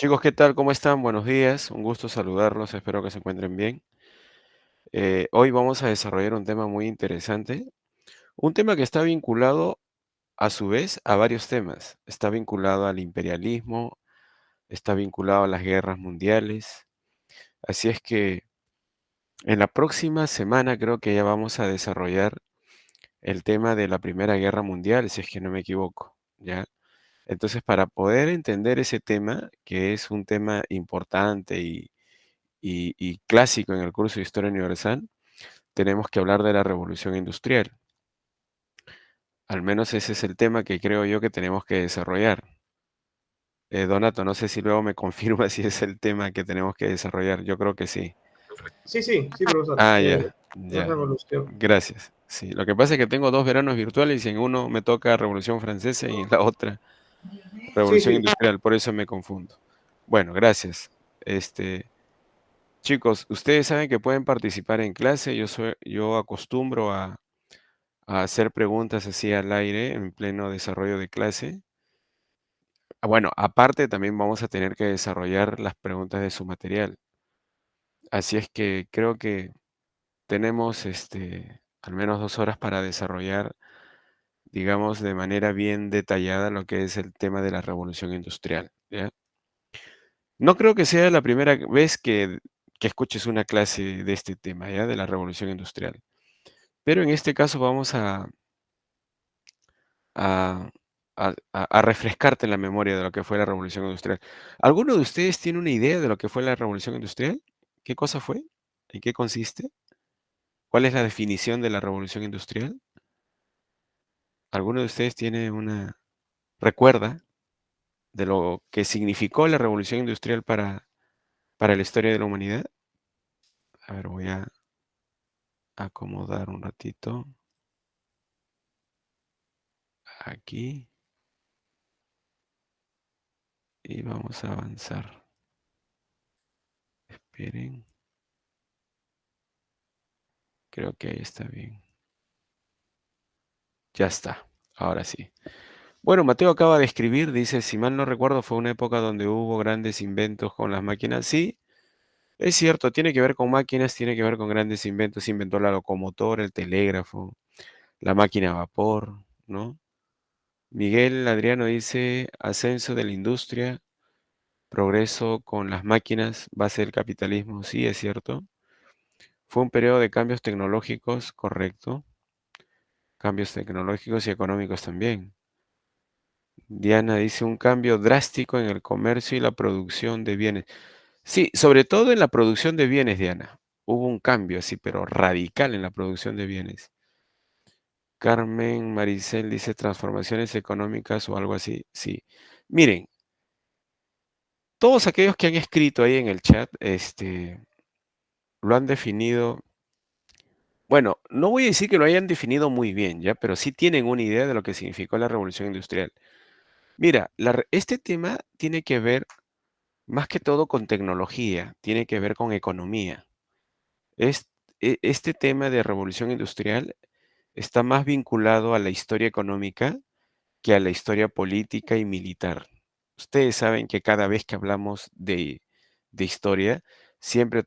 Chicos, ¿qué tal? ¿Cómo están? Buenos días. Un gusto saludarlos. Espero que se encuentren bien. Hoy vamos a desarrollar un tema muy interesante. Un tema que está vinculado, a su vez, a varios temas. Está vinculado al imperialismo, está vinculado a las guerras mundiales. Así es que en la próxima semana creo que ya vamos a desarrollar el tema de la Primera Guerra Mundial, si es que no me equivoco, ¿ya? Entonces, para poder entender ese tema, que es un tema importante y clásico en el curso de Historia Universal, tenemos que hablar de la Revolución Industrial. Al menos ese es el tema que creo yo que tenemos que desarrollar. Donato, no sé si luego me confirma si es el tema que tenemos que desarrollar. Yo creo que sí. Sí, sí, sí, profesor. Ah, ya, La ya. revolución. Gracias. Sí, lo que pasa es que tengo dos veranos virtuales y en uno me toca Revolución Francesa y en la otra Sí, Revolución sí. Industrial, por eso me confundo. Bueno, gracias. Este, chicos, ustedes saben que pueden participar en clase. Yo acostumbro a hacer preguntas así al aire en pleno desarrollo de clase. Bueno, aparte también vamos a tener que desarrollar las preguntas de su material. Así es que creo que tenemos al menos 2 horas para desarrollar, digamos, de manera bien detallada lo que es el tema de la revolución industrial, ¿ya? No creo que sea la primera vez que escuches una clase de este tema, ¿ya? De la revolución industrial. Pero en este caso vamos a, a refrescarte la memoria de lo que fue la revolución industrial. ¿Alguno de ustedes tiene una idea de lo que fue la revolución industrial? ¿Qué cosa fue? ¿En qué consiste? ¿Cuál es la definición de la revolución industrial? ¿Alguno de ustedes tiene recuerda de lo que significó la revolución industrial para la historia de la humanidad? A ver, voy a acomodar un ratito aquí y vamos a avanzar. Esperen, creo que ahí está bien. Ya está, ahora sí. Bueno, Mateo acaba de escribir, dice, si mal no recuerdo, fue una época donde hubo grandes inventos con las máquinas. Sí, es cierto, tiene que ver con máquinas, tiene que ver con grandes inventos. Se inventó la locomotora, el telégrafo, la máquina a vapor, ¿no? Miguel Adriano dice, ascenso de la industria, progreso con las máquinas, base del capitalismo. Sí, es cierto. Fue un periodo de cambios tecnológicos, correcto. Cambios tecnológicos y económicos también. Diana dice un cambio drástico en el comercio y la producción de bienes. Sí, sobre todo en la producción de bienes, Diana. Hubo un cambio así, pero radical en la producción de bienes. Carmen Maricel dice transformaciones económicas o algo así. Sí. Miren, todos aquellos que han escrito ahí en el chat, lo han definido. Bueno, no voy a decir que lo hayan definido muy bien, ¿ya? Pero sí tienen una idea de lo que significó la revolución industrial. Mira, este tema tiene que ver más que todo con tecnología, tiene que ver con economía. Es- este tema de revolución industrial está más vinculado a la historia económica que a la historia política y militar. Ustedes saben que cada vez que hablamos de historia, siempre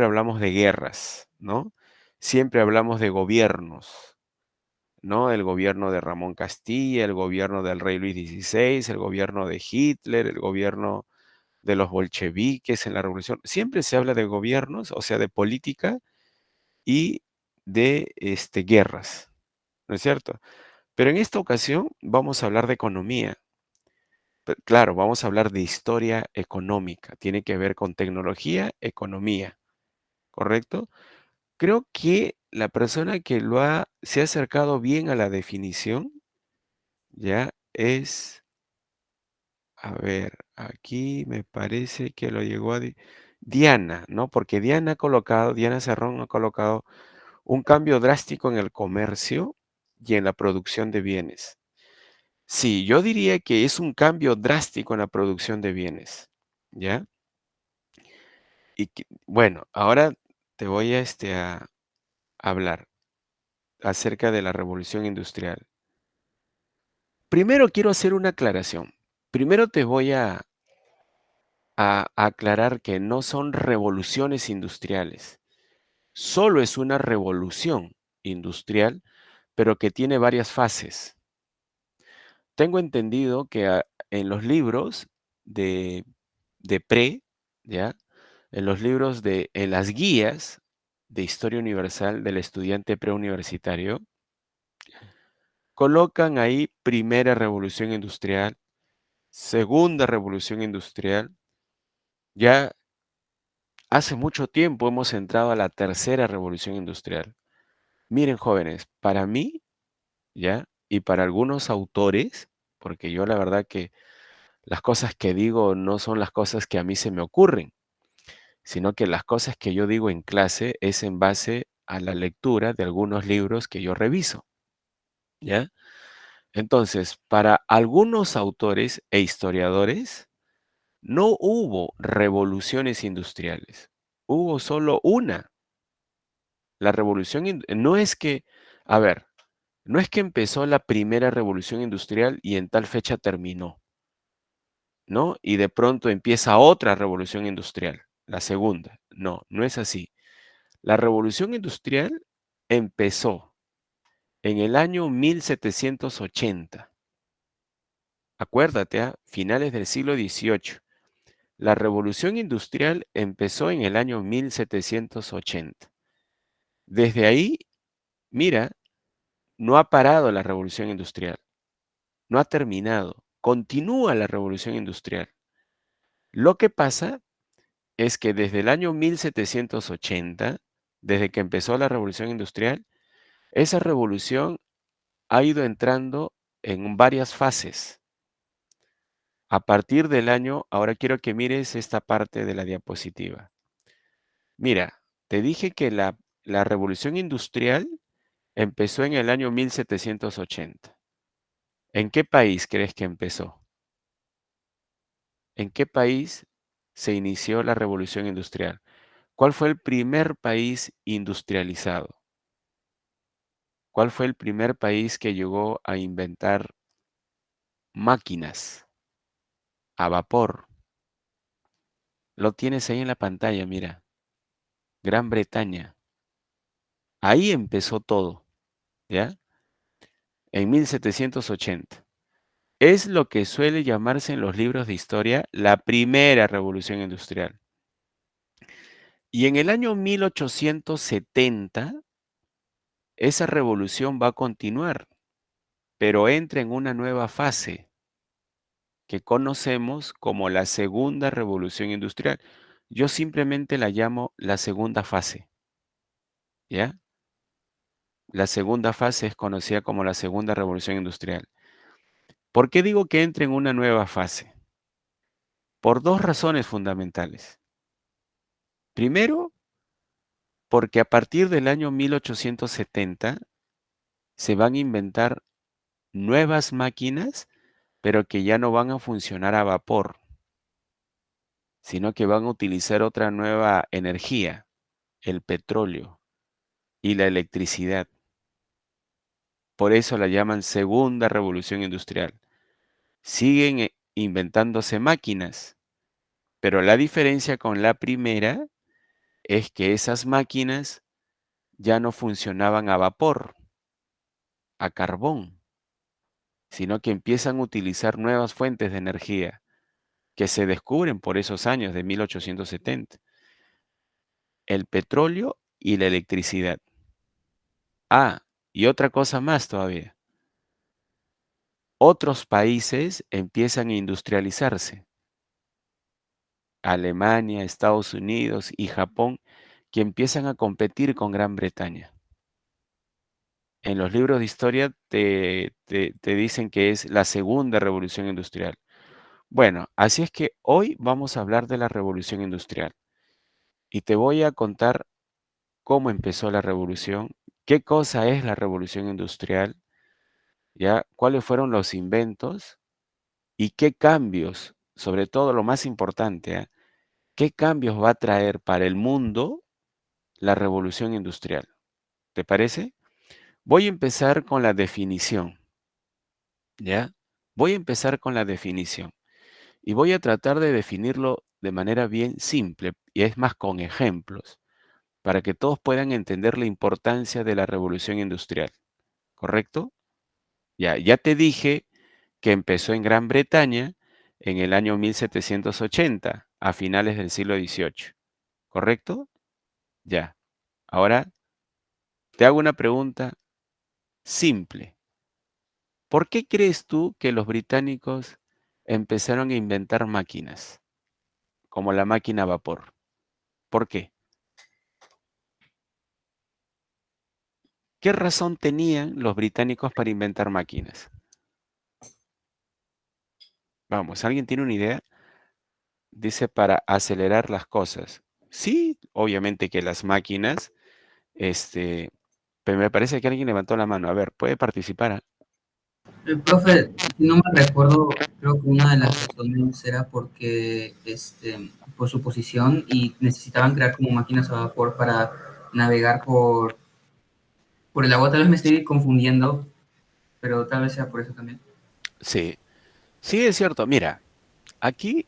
hablamos de guerras, ¿no? Siempre hablamos de gobiernos, ¿no? El gobierno de Ramón Castilla, el gobierno del rey Luis XVI, el gobierno de Hitler, el gobierno de los bolcheviques en la revolución. Siempre se habla de gobiernos, o sea, de política y de guerras, ¿no es cierto? Pero en esta ocasión vamos a hablar de economía. Claro, vamos a hablar de historia económica. Tiene que ver con tecnología, economía, ¿correcto? Creo que la persona que se ha acercado bien a la definición, ya es, a ver, aquí me parece que lo llegó Diana, ¿no? Porque Diana Cerrón ha colocado un cambio drástico en el comercio y en la producción de bienes. Sí, yo diría que es un cambio drástico en la producción de bienes, ¿ya? Bueno, ahora te voy a hablar acerca de la revolución industrial. Primero quiero hacer una aclaración. Primero te voy a aclarar que no son revoluciones industriales. Solo es una revolución industrial, pero que tiene varias fases. Tengo entendido que en los libros de, de pre, ¿ya? En los libros en las guías de Historia Universal del estudiante preuniversitario, colocan ahí primera revolución industrial, segunda revolución industrial. Ya hace mucho tiempo hemos entrado a la tercera revolución industrial. Miren, jóvenes, para mí, ¿ya? Y para algunos autores, porque yo la verdad que las cosas que digo no son las cosas que a mí se me ocurren, sino que las cosas que yo digo en clase es en base a la lectura de algunos libros que yo reviso, ¿ya? Entonces, para algunos autores e historiadores, no hubo revoluciones industriales, hubo solo una. La revolución no es que, a ver, no es que empezó la primera revolución industrial y en tal fecha terminó, ¿no? Y de pronto empieza otra revolución industrial, la segunda. No, no es así. La revolución industrial empezó en el año 1780. Acuérdate, finales del siglo XVIII. La revolución industrial empezó en el año 1780. Desde ahí, mira, no ha parado la revolución industrial, no ha terminado, continúa la revolución industrial. Lo que pasa es que desde el año 1780, desde que empezó la revolución industrial, esa revolución ha ido entrando en varias fases. A partir del año, ahora quiero que mires esta parte de la diapositiva. Mira, te dije que la revolución industrial empezó en el año 1780. ¿En qué país crees que empezó? ¿En qué país se inició la revolución industrial? ¿Cuál fue el primer país industrializado? ¿Cuál fue el primer país que llegó a inventar máquinas a vapor? Lo tienes ahí en la pantalla, mira. Gran Bretaña. Ahí empezó todo, ¿ya? En 1780. Es lo que suele llamarse en los libros de historia la primera revolución industrial. Y en el año 1870, esa revolución va a continuar, pero entra en una nueva fase que conocemos como la segunda revolución industrial. Yo simplemente la llamo la segunda fase, ¿ya? La segunda fase es conocida como la segunda revolución industrial. ¿Por qué digo que entra en una nueva fase? Por dos razones fundamentales. Primero, porque a partir del año 1870 se van a inventar nuevas máquinas, pero que ya no van a funcionar a vapor, sino que van a utilizar otra nueva energía, el petróleo y la electricidad. Por eso la llaman segunda revolución industrial. Siguen inventándose máquinas, pero la diferencia con la primera es que esas máquinas ya no funcionaban a vapor, a carbón, sino que empiezan a utilizar nuevas fuentes de energía que se descubren por esos años de 1870. El petróleo y la electricidad. Ah, y otra cosa más todavía. Otros países empiezan a industrializarse. Alemania, Estados Unidos y Japón, que empiezan a competir con Gran Bretaña. En los libros de historia te dicen que es la segunda revolución industrial. Bueno, así es que hoy vamos a hablar de la revolución industrial y te voy a contar cómo empezó la revolución, qué cosa es la revolución industrial, ya, cuáles fueron los inventos y qué cambios, sobre todo lo más importante, qué cambios va a traer para el mundo la revolución industrial. ¿Te parece? Voy a empezar con la definición, ¿ya? Voy a empezar con la definición. Y voy a tratar de definirlo de manera bien simple, y es más con ejemplos, para que todos puedan entender la importancia de la revolución industrial, ¿correcto? Ya te dije que empezó en Gran Bretaña en el año 1780, a finales del siglo XVIII, ¿correcto? Ya. Ahora te hago una pregunta simple. ¿Por qué crees tú que los británicos empezaron a inventar máquinas, como la máquina a vapor? ¿Por qué? ¿Qué razón tenían los británicos para inventar máquinas? Vamos, ¿alguien tiene una idea? Dice para acelerar las cosas. Sí, obviamente que las máquinas, pero me parece que alguien levantó la mano. A ver, puede participar. ¿Ah? El profe, si no me recuerdo, creo que una de las razones era porque, por su posición y necesitaban crear como máquinas a vapor para navegar por el agua. Tal vez me estoy confundiendo, pero tal vez sea por eso también. Sí, sí es cierto. Mira, aquí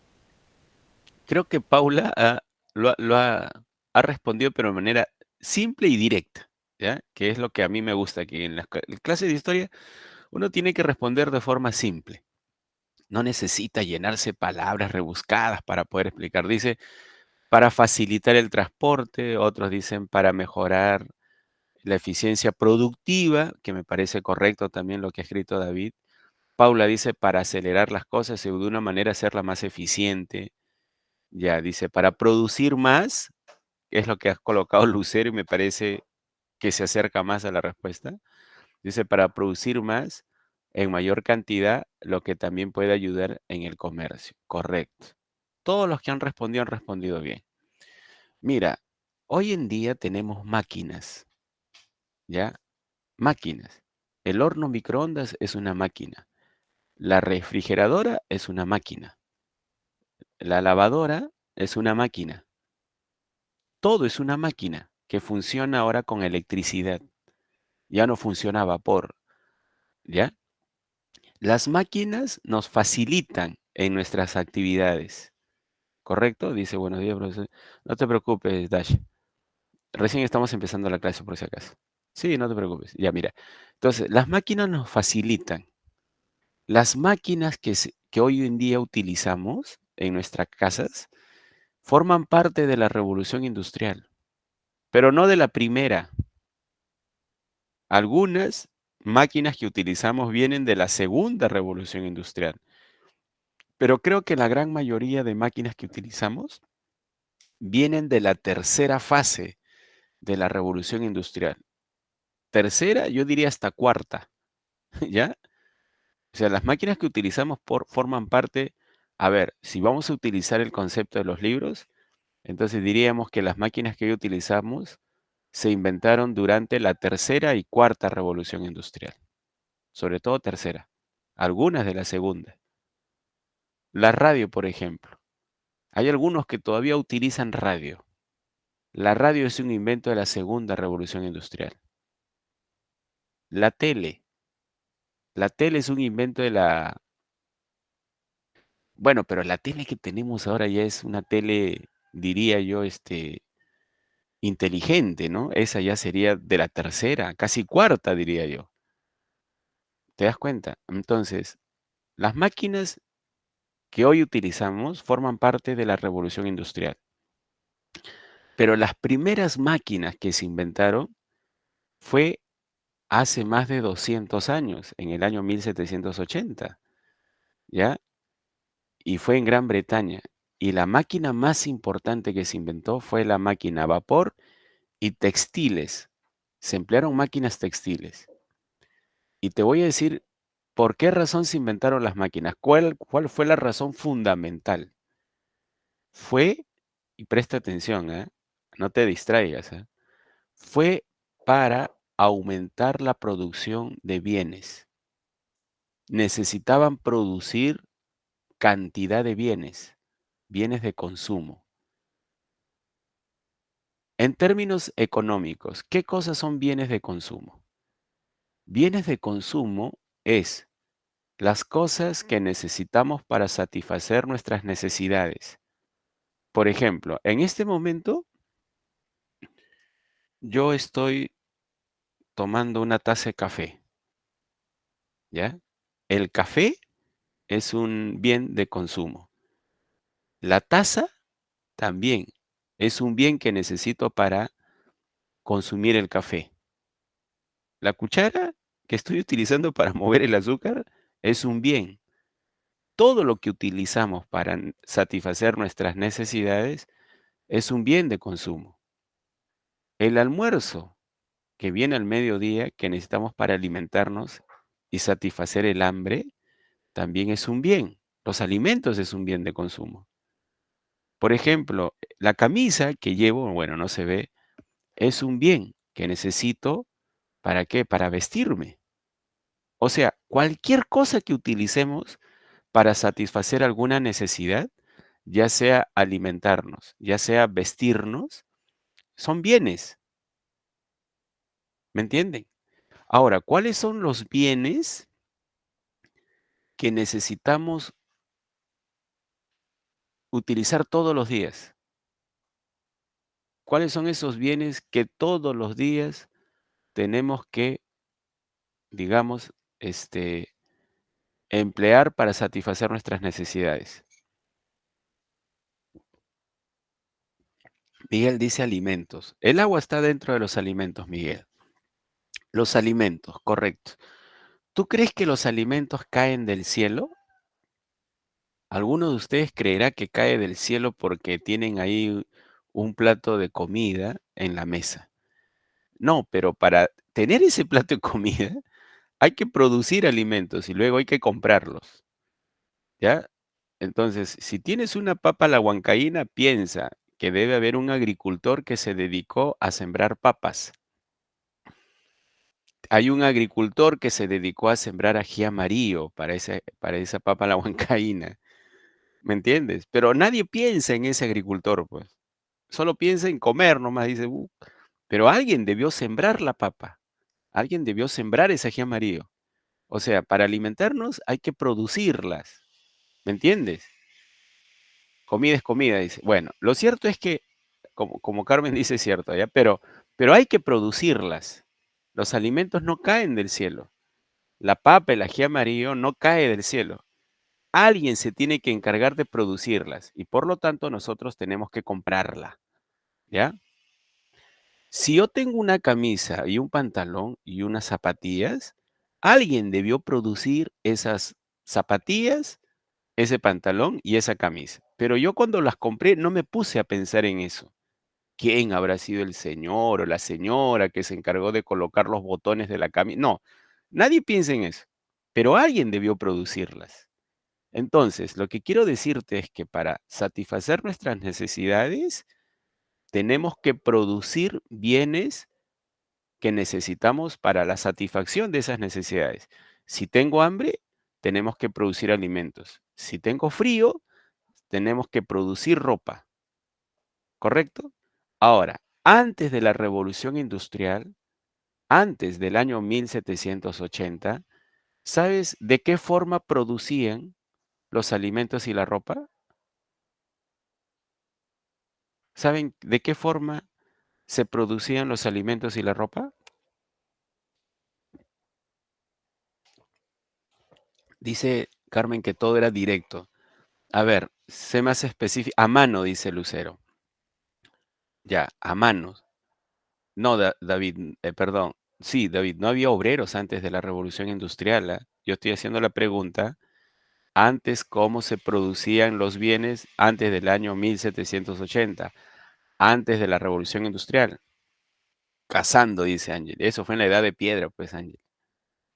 creo que Paula ha respondido, pero de manera simple y directa, ¿ya? Que es lo que a mí me gusta, que en las clases de historia uno tiene que responder de forma simple. No necesita llenarse palabras rebuscadas para poder explicar. Dice, para facilitar el transporte, otros dicen para mejorar la eficiencia productiva, que me parece correcto también lo que ha escrito David. Paula dice para acelerar las cosas y de una manera hacerla más eficiente. Ya, dice para producir más, que es lo que has colocado Lucero y me parece que se acerca más a la respuesta. Dice para producir más en mayor cantidad, lo que también puede ayudar en el comercio. Correcto. Todos los que han respondido bien. Mira, hoy en día tenemos máquinas, ¿ya? Máquinas. El horno microondas es una máquina. La refrigeradora es una máquina. La lavadora es una máquina. Todo es una máquina que funciona ahora con electricidad. Ya no funciona a vapor, ¿ya? Las máquinas nos facilitan en nuestras actividades, ¿correcto? Dice, buenos días, profesor. No te preocupes, Dash. Recién estamos empezando la clase por si acaso. Sí, no te preocupes. Ya, mira. Entonces, las máquinas nos facilitan. Las máquinas que hoy en día utilizamos en nuestras casas forman parte de la revolución industrial, pero no de la primera. Algunas máquinas que utilizamos vienen de la segunda revolución industrial, pero creo que la gran mayoría de máquinas que utilizamos vienen de la tercera fase de la revolución industrial. Tercera, yo diría hasta cuarta, ¿ya? O sea, las máquinas que utilizamos forman parte, a ver, si vamos a utilizar el concepto de los libros, entonces diríamos que las máquinas que hoy utilizamos se inventaron durante la tercera y cuarta revolución industrial, sobre todo tercera, algunas de la segunda. La radio, por ejemplo. Hay algunos que todavía utilizan radio. La radio es un invento de la segunda revolución industrial. La tele. La tele es un invento de la... Bueno, pero la tele que tenemos ahora ya es una tele, diría yo, inteligente, ¿no? Esa ya sería de la tercera, casi cuarta, diría yo. ¿Te das cuenta? Entonces, las máquinas que hoy utilizamos forman parte de la revolución industrial. Pero las primeras máquinas que se inventaron fue hace más de 200 años, en el año 1780, ¿ya? Y fue en Gran Bretaña. Y la máquina más importante que se inventó fue la máquina a vapor y textiles. Se emplearon máquinas textiles. Y te voy a decir por qué razón se inventaron las máquinas. ¿Cuál fue la razón fundamental? Fue, y presta atención, ¿eh? No te distraigas, ¿eh? Fue para aumentar la producción de bienes. Necesitaban producir cantidad de bienes, bienes de consumo. En términos económicos, ¿qué cosas son bienes de consumo? Bienes de consumo es las cosas que necesitamos para satisfacer nuestras necesidades. Por ejemplo, en este momento yo estoy tomando una taza de café, ¿ya? El café es un bien de consumo. La taza también es un bien que necesito para consumir el café. La cuchara que estoy utilizando para mover el azúcar es un bien. Todo lo que utilizamos para satisfacer nuestras necesidades es un bien de consumo. El almuerzo que viene al mediodía, que necesitamos para alimentarnos y satisfacer el hambre, también es un bien. Los alimentos es un bien de consumo. Por ejemplo, la camisa que llevo, bueno, no se ve, es un bien que necesito, ¿para qué? Para vestirme. O sea, cualquier cosa que utilicemos para satisfacer alguna necesidad, ya sea alimentarnos, ya sea vestirnos, son bienes, ¿me entienden? Ahora, ¿cuáles son los bienes que necesitamos utilizar todos los días? ¿Cuáles son esos bienes que todos los días tenemos que, digamos, emplear para satisfacer nuestras necesidades? Miguel dice alimentos. El agua está dentro de los alimentos, Miguel. Los alimentos, correcto. ¿Tú crees que los alimentos caen del cielo? ¿Alguno de ustedes creerá que cae del cielo porque tienen ahí un plato de comida en la mesa? No, pero para tener ese plato de comida hay que producir alimentos y luego hay que comprarlos, ¿ya? Entonces, si tienes una papa a la huancaína, piensa que debe haber un agricultor que se dedicó a sembrar papas. Hay un agricultor que se dedicó a sembrar ají amarillo para esa papa a la huancaína, ¿me entiendes? Pero nadie piensa en ese agricultor, pues. Solo piensa en comer nomás, dice, pero alguien debió sembrar la papa, alguien debió sembrar ese ají amarillo. O sea, para alimentarnos hay que producirlas, ¿me entiendes? Comida es comida, dice. Bueno, lo cierto es que, como Carmen dice, es cierto, ¿ya? Pero hay que producirlas. Los alimentos no caen del cielo. La papa, el ají amarillo no cae del cielo. Alguien se tiene que encargar de producirlas y por lo tanto nosotros tenemos que comprarla, ¿ya? Si yo tengo una camisa y un pantalón y unas zapatillas, alguien debió producir esas zapatillas, ese pantalón y esa camisa. Pero yo cuando las compré no me puse a pensar en eso. ¿Quién habrá sido el señor o la señora que se encargó de colocar los botones de la camisa? No, nadie piensa en eso, pero alguien debió producirlas. Entonces, lo que quiero decirte es que para satisfacer nuestras necesidades, tenemos que producir bienes que necesitamos para la satisfacción de esas necesidades. Si tengo hambre, tenemos que producir alimentos. Si tengo frío, tenemos que producir ropa, ¿correcto? Ahora, antes de la revolución industrial, antes del año 1780, ¿sabes de qué forma producían los alimentos y la ropa? ¿Saben de qué forma se producían los alimentos y la ropa? Dice Carmen que todo era directo. A ver, sé más específico. A mano, dice Lucero. Ya, a mano. No, David, perdón. Sí, David, no había obreros antes de la revolución industrial. ¿Ah? Yo estoy haciendo la pregunta. Antes, ¿cómo se producían los bienes antes del año 1780? Antes de la revolución industrial. Cazando, dice Ángel. Eso fue en la edad de piedra, pues, Ángel.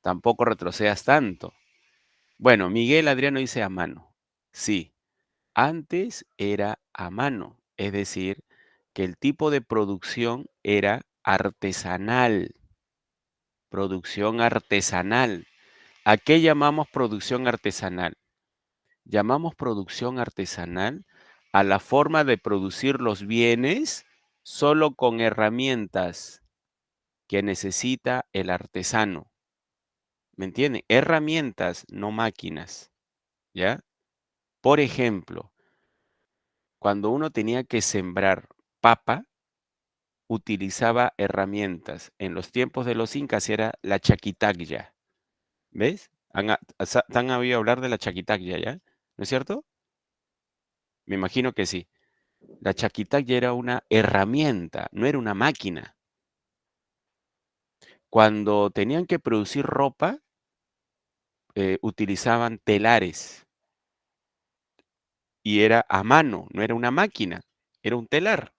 Tampoco retrocedas tanto. Bueno, Miguel Adriano dice a mano. Sí, antes era a mano, es decir, que el tipo de producción era artesanal, producción artesanal. ¿A qué llamamos producción artesanal? Llamamos producción artesanal a la forma de producir los bienes solo con herramientas que necesita el artesano. ¿Me entienden? Herramientas, no máquinas, ¿ya? Por ejemplo, cuando uno tenía que sembrar papa, utilizaba herramientas. En los tiempos de los incas era la chaquitaglia, ¿ves? ¿Han oído hablar de la chaquitaglia, ya? ¿No es cierto? Me imagino que sí. La chaquitaglia era una herramienta, no era una máquina. Cuando tenían que producir ropa, utilizaban telares y era a mano, no era una máquina, era un telar.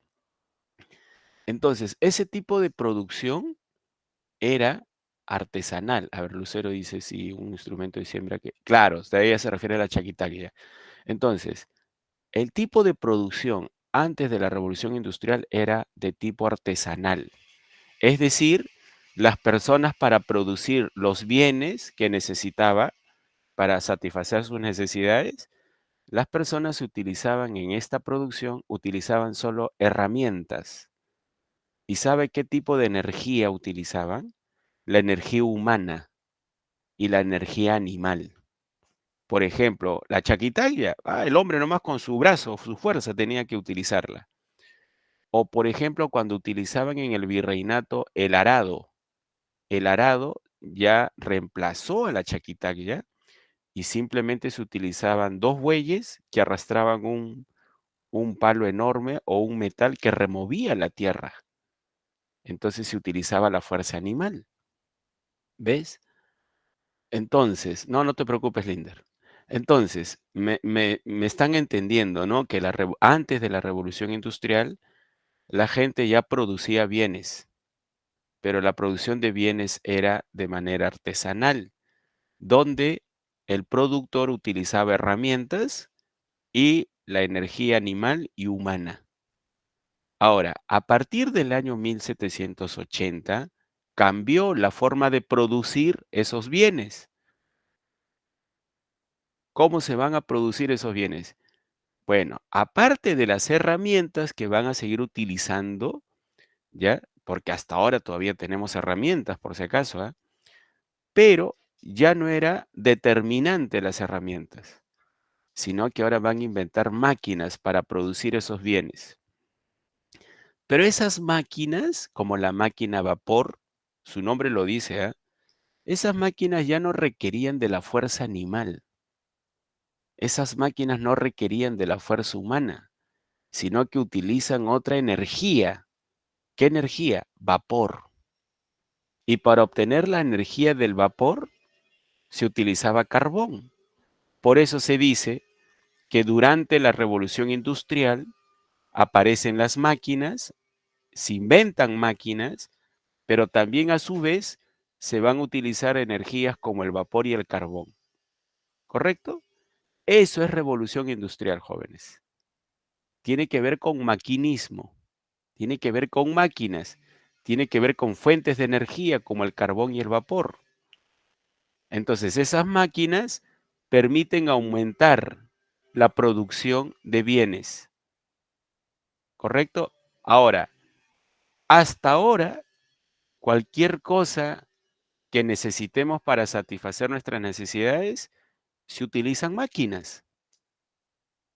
Entonces, ese tipo de producción era artesanal. A ver, Lucero dice, sí, un instrumento de siembra que... Claro, de ella se refiere a la chaquitaglia. Entonces, el tipo de producción antes de la revolución industrial era de tipo artesanal. Es decir, las personas para producir los bienes que necesitaba para satisfacer sus necesidades, las personas utilizaban en esta producción, utilizaban solo herramientas. ¿Y sabe qué tipo de energía utilizaban? La energía humana y la energía animal. Por ejemplo, la chaquitaglia, el hombre nomás con su brazo, su fuerza tenía que utilizarla. O por ejemplo, cuando utilizaban en el virreinato el arado ya reemplazó a la chaquitaglia y simplemente se utilizaban dos bueyes que arrastraban un palo enorme o un metal que removía la tierra. Entonces se utilizaba la fuerza animal. ¿Ves? Entonces, no te preocupes, Linder. Entonces, me están entendiendo, ¿no? Que antes de la revolución industrial, la gente ya producía bienes, pero la producción de bienes era de manera artesanal, donde el productor utilizaba herramientas y la energía animal y humana. Ahora, a partir del año 1780, cambió la forma de producir esos bienes. ¿Cómo se van a producir esos bienes? Bueno, aparte de las herramientas que van a seguir utilizando, ¿ya? Porque hasta ahora todavía tenemos herramientas, por si acaso, ¿ah? Pero ya no era determinante las herramientas, sino que ahora van a inventar máquinas para producir esos bienes. Pero esas máquinas, como la máquina a vapor, su nombre lo dice, ¿ah? Esas máquinas ya no requerían de la fuerza animal. Esas máquinas no requerían de la fuerza humana, sino que utilizan otra energía. ¿Qué energía? Vapor. Y para obtener la energía del vapor se utilizaba carbón. Por eso se dice que durante la revolución industrial aparecen las máquinas, se inventan máquinas, pero también a su vez se van a utilizar energías como el vapor y el carbón. ¿Correcto? Eso es revolución industrial, jóvenes. Tiene que ver con maquinismo, tiene que ver con máquinas, tiene que ver con fuentes de energía como el carbón y el vapor. Entonces, esas máquinas permiten aumentar la producción de bienes, ¿correcto? Ahora, hasta ahora, cualquier cosa que necesitemos para satisfacer nuestras necesidades, se utilizan máquinas.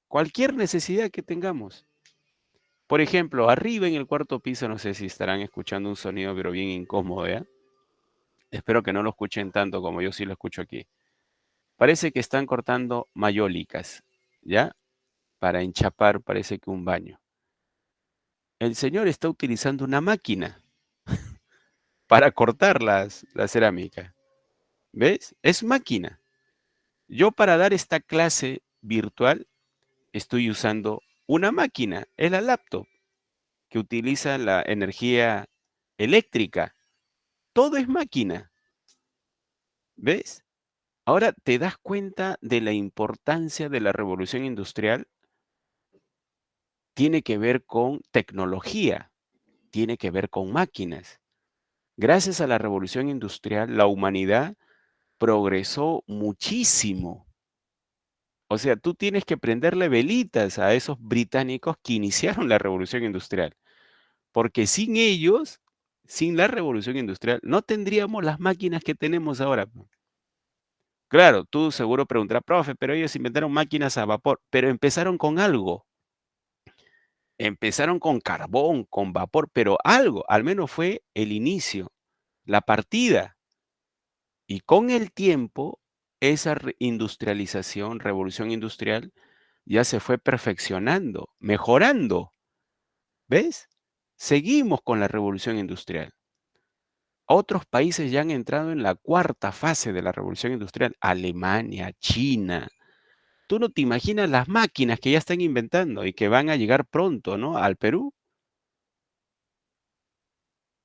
Cualquier necesidad que tengamos. Por ejemplo, arriba en el cuarto piso, no sé si estarán escuchando un sonido, pero bien incómodo, ¿ya? Espero que no lo escuchen tanto como yo sí lo escucho aquí. Parece que están cortando mayólicas, ¿ya? Para enchapar, parece que un baño. El señor está utilizando una máquina para cortar la cerámica. ¿Ves? Es máquina. Yo para dar esta clase virtual estoy usando una máquina, es la laptop, que utiliza la energía eléctrica. Todo es máquina. ¿Ves? Ahora te das cuenta de la importancia de la revolución industrial. Tiene que ver con tecnología, tiene que ver con máquinas. Gracias a la revolución industrial, la humanidad progresó muchísimo. O sea, tú tienes que prenderle velitas a esos británicos que iniciaron la revolución industrial, porque sin ellos, sin la revolución industrial, no tendríamos las máquinas que tenemos ahora. Claro, tú seguro preguntarás, profe, pero ellos inventaron máquinas a vapor, pero empezaron con algo. Empezaron con carbón, con vapor, pero algo, al menos fue el inicio, la partida. Y con el tiempo, esa industrialización, revolución industrial, ya se fue perfeccionando, mejorando. ¿Ves? Seguimos con la revolución industrial. Otros países ya han entrado en la cuarta fase de la revolución industrial. Alemania, China. Tú no te imaginas las máquinas que ya están inventando y que van a llegar pronto, ¿no? Al Perú.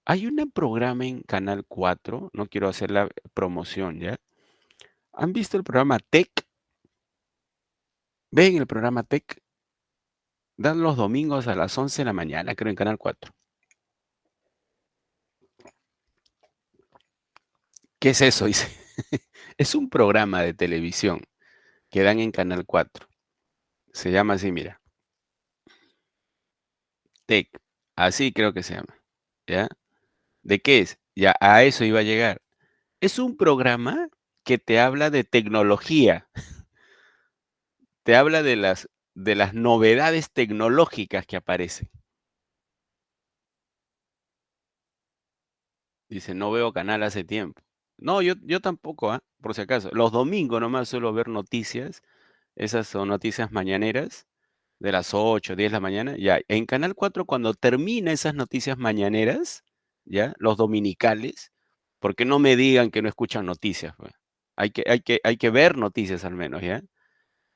Hay un programa en Canal 4, no quiero hacer la promoción, ¿ya? ¿Han visto el programa Tech? ¿Ven el programa Tech? Dan los domingos a las 11 de la mañana, creo, en Canal 4. ¿Qué es eso? Dice. Es un programa de televisión que dan en Canal 4. Se llama así, mira. Tech. Así creo que se llama. ¿Ya? ¿De qué es? Ya a eso iba a llegar. Es un programa que te habla de tecnología. Te habla de las novedades tecnológicas que aparecen. Dice, no veo canal hace tiempo. No, yo tampoco, por si acaso. Los domingos nomás suelo ver noticias. Esas son noticias mañaneras de las 8, 10 de la mañana. Ya, en Canal 4 cuando termina esas noticias mañaneras, ya, los dominicales, porque no me digan que no escuchan noticias, pues. Hay que ver noticias al menos, ¿ya?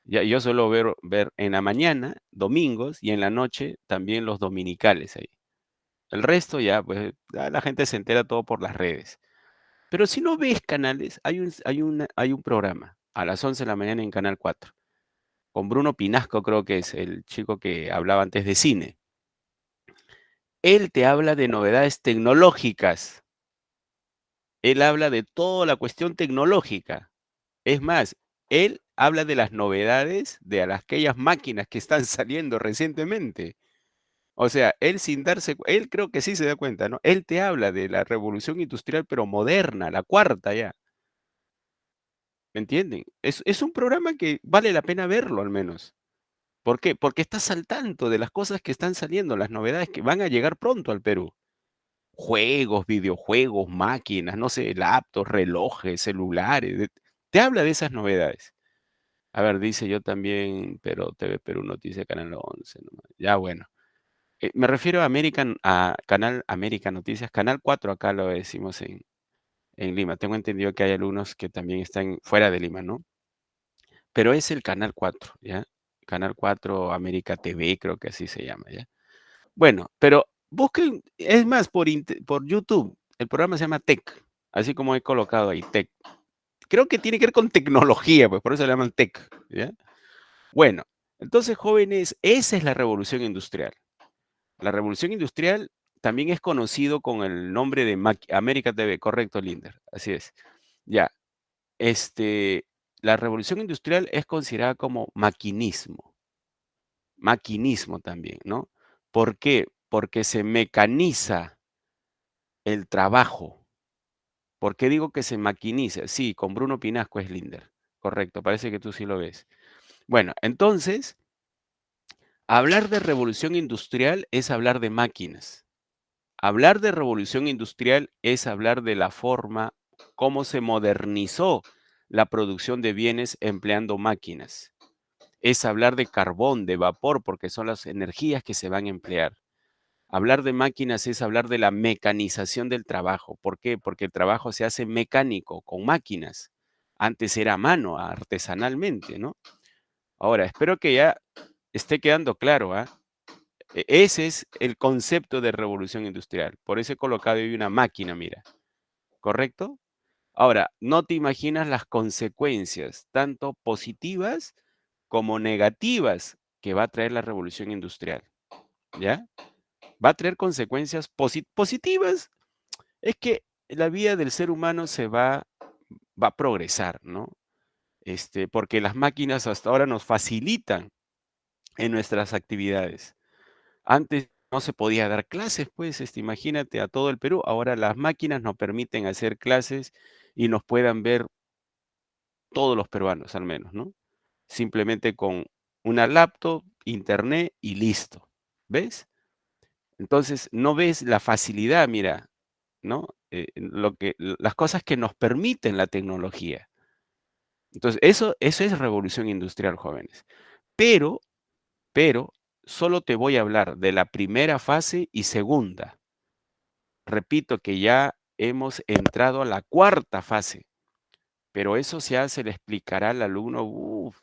Ya, yo suelo ver en la mañana, domingos, y en la noche también los dominicales ahí. El resto ya, pues, la gente se entera todo por las redes. Pero si no ves canales, hay un programa a las 11 de la mañana en Canal 4, con Bruno Pinasco, creo que es el chico que hablaba antes de cine. Él te habla de novedades tecnológicas. Él habla de toda la cuestión tecnológica. Es más, él habla de las novedades de aquellas máquinas que están saliendo recientemente. O sea, él sin él creo que sí se da cuenta, ¿no? Él te habla de la revolución industrial, pero moderna, la cuarta ya. ¿Me entienden? Es un programa que vale la pena verlo al menos. ¿Por qué? Porque estás al tanto de las cosas que están saliendo, las novedades que van a llegar pronto al Perú. Juegos, videojuegos, máquinas, no sé, laptops, relojes, celulares. Te habla de esas novedades. A ver, dice yo también, pero TV Perú Noticias, Canal 11 nomás. Ya bueno. Me refiero a Canal América Noticias, Canal 4 acá lo decimos en Lima. Tengo entendido que hay algunos que también están fuera de Lima, ¿no? Pero es el Canal 4, ¿ya? Canal 4 América TV, creo que así se llama, ¿ya? Bueno, pero busquen, es más, por YouTube, el programa se llama Tech, así como he colocado ahí, Tech. Creo que tiene que ver con tecnología, pues por eso le llaman Tech, ¿ya? Bueno, entonces, jóvenes, esa es la revolución industrial. La revolución industrial también es conocido con el nombre de América TV, correcto, Linder, así es. Ya, la revolución industrial es considerada como maquinismo también, ¿no? ¿Por qué? Porque se mecaniza el trabajo. ¿Por qué digo que se maquiniza? Sí, con Bruno Pinasco es Linder, correcto, parece que tú sí lo ves. Bueno, entonces, hablar de revolución industrial es hablar de máquinas. Hablar de revolución industrial es hablar de la forma cómo se modernizó la producción de bienes empleando máquinas. Es hablar de carbón, de vapor, porque son las energías que se van a emplear. Hablar de máquinas es hablar de la mecanización del trabajo. ¿Por qué? Porque el trabajo se hace mecánico, con máquinas. Antes era a mano, artesanalmente, ¿no? Ahora, espero que ya esté quedando claro, ¿ah? Ese es el concepto de revolución industrial. Por eso he colocado ahí una máquina, mira. ¿Correcto? Ahora, no te imaginas las consecuencias, tanto positivas como negativas, que va a traer la revolución industrial. ¿Ya? Va a traer consecuencias positivas. Es que la vida del ser humano va a progresar, ¿no? Porque las máquinas hasta ahora nos facilitan en nuestras actividades. Antes no se podía dar clases, pues, imagínate a todo el Perú. Ahora las máquinas nos permiten hacer clases y nos puedan ver todos los peruanos al menos, ¿no? Simplemente con una laptop, internet y listo. ¿Ves? Entonces, no ves la facilidad, mira, ¿no? Las cosas que nos permiten la tecnología. Entonces, eso es revolución industrial, jóvenes. Pero, pero, solo te voy a hablar de la primera fase y segunda. Repito que ya hemos entrado a la cuarta fase, pero eso ya se le explicará al alumno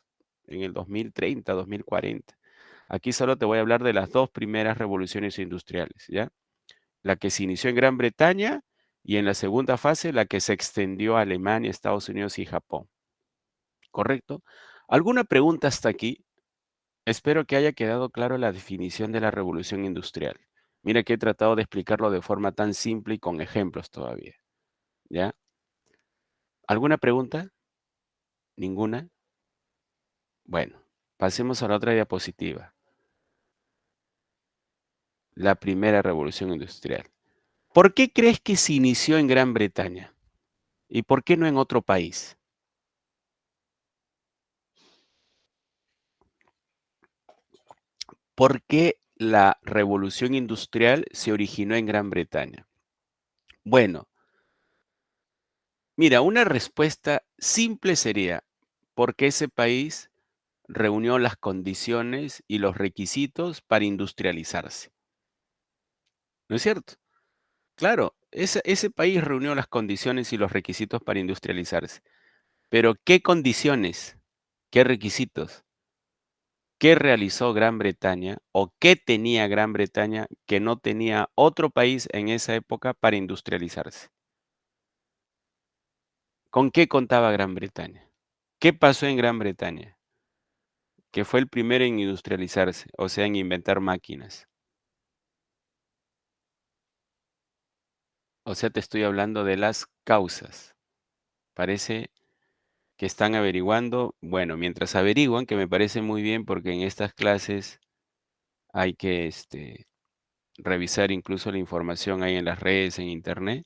en el 2030, 2040. Aquí solo te voy a hablar de las dos primeras revoluciones industriales, ¿ya? La que se inició en Gran Bretaña y en la segunda fase la que se extendió a Alemania, Estados Unidos y Japón. ¿Correcto? ¿Alguna pregunta hasta aquí? Espero que haya quedado claro la definición de la revolución industrial. Mira que he tratado de explicarlo de forma tan simple y con ejemplos todavía. ¿Ya? ¿Alguna pregunta? ¿Ninguna? Bueno, pasemos a la otra diapositiva. La primera revolución industrial. ¿Por qué crees que se inició en Gran Bretaña? ¿Y por qué no en otro país? ¿Por qué la revolución industrial se originó en Gran Bretaña? Bueno, mira, una respuesta simple sería porque ese país reunió las condiciones y los requisitos para industrializarse. ¿No es cierto? Claro, ese país reunió las condiciones y los requisitos para industrializarse. Pero ¿qué condiciones? ¿Qué requisitos? ¿Qué realizó Gran Bretaña o qué tenía Gran Bretaña que no tenía otro país en esa época para industrializarse? ¿Con qué contaba Gran Bretaña? ¿Qué pasó en Gran Bretaña? Que fue el primero en industrializarse, o sea, en inventar máquinas. O sea, te estoy hablando de las causas. Parece que están averiguando. Bueno, mientras averiguan, que me parece muy bien porque en estas clases hay que revisar incluso la información ahí en las redes, en internet,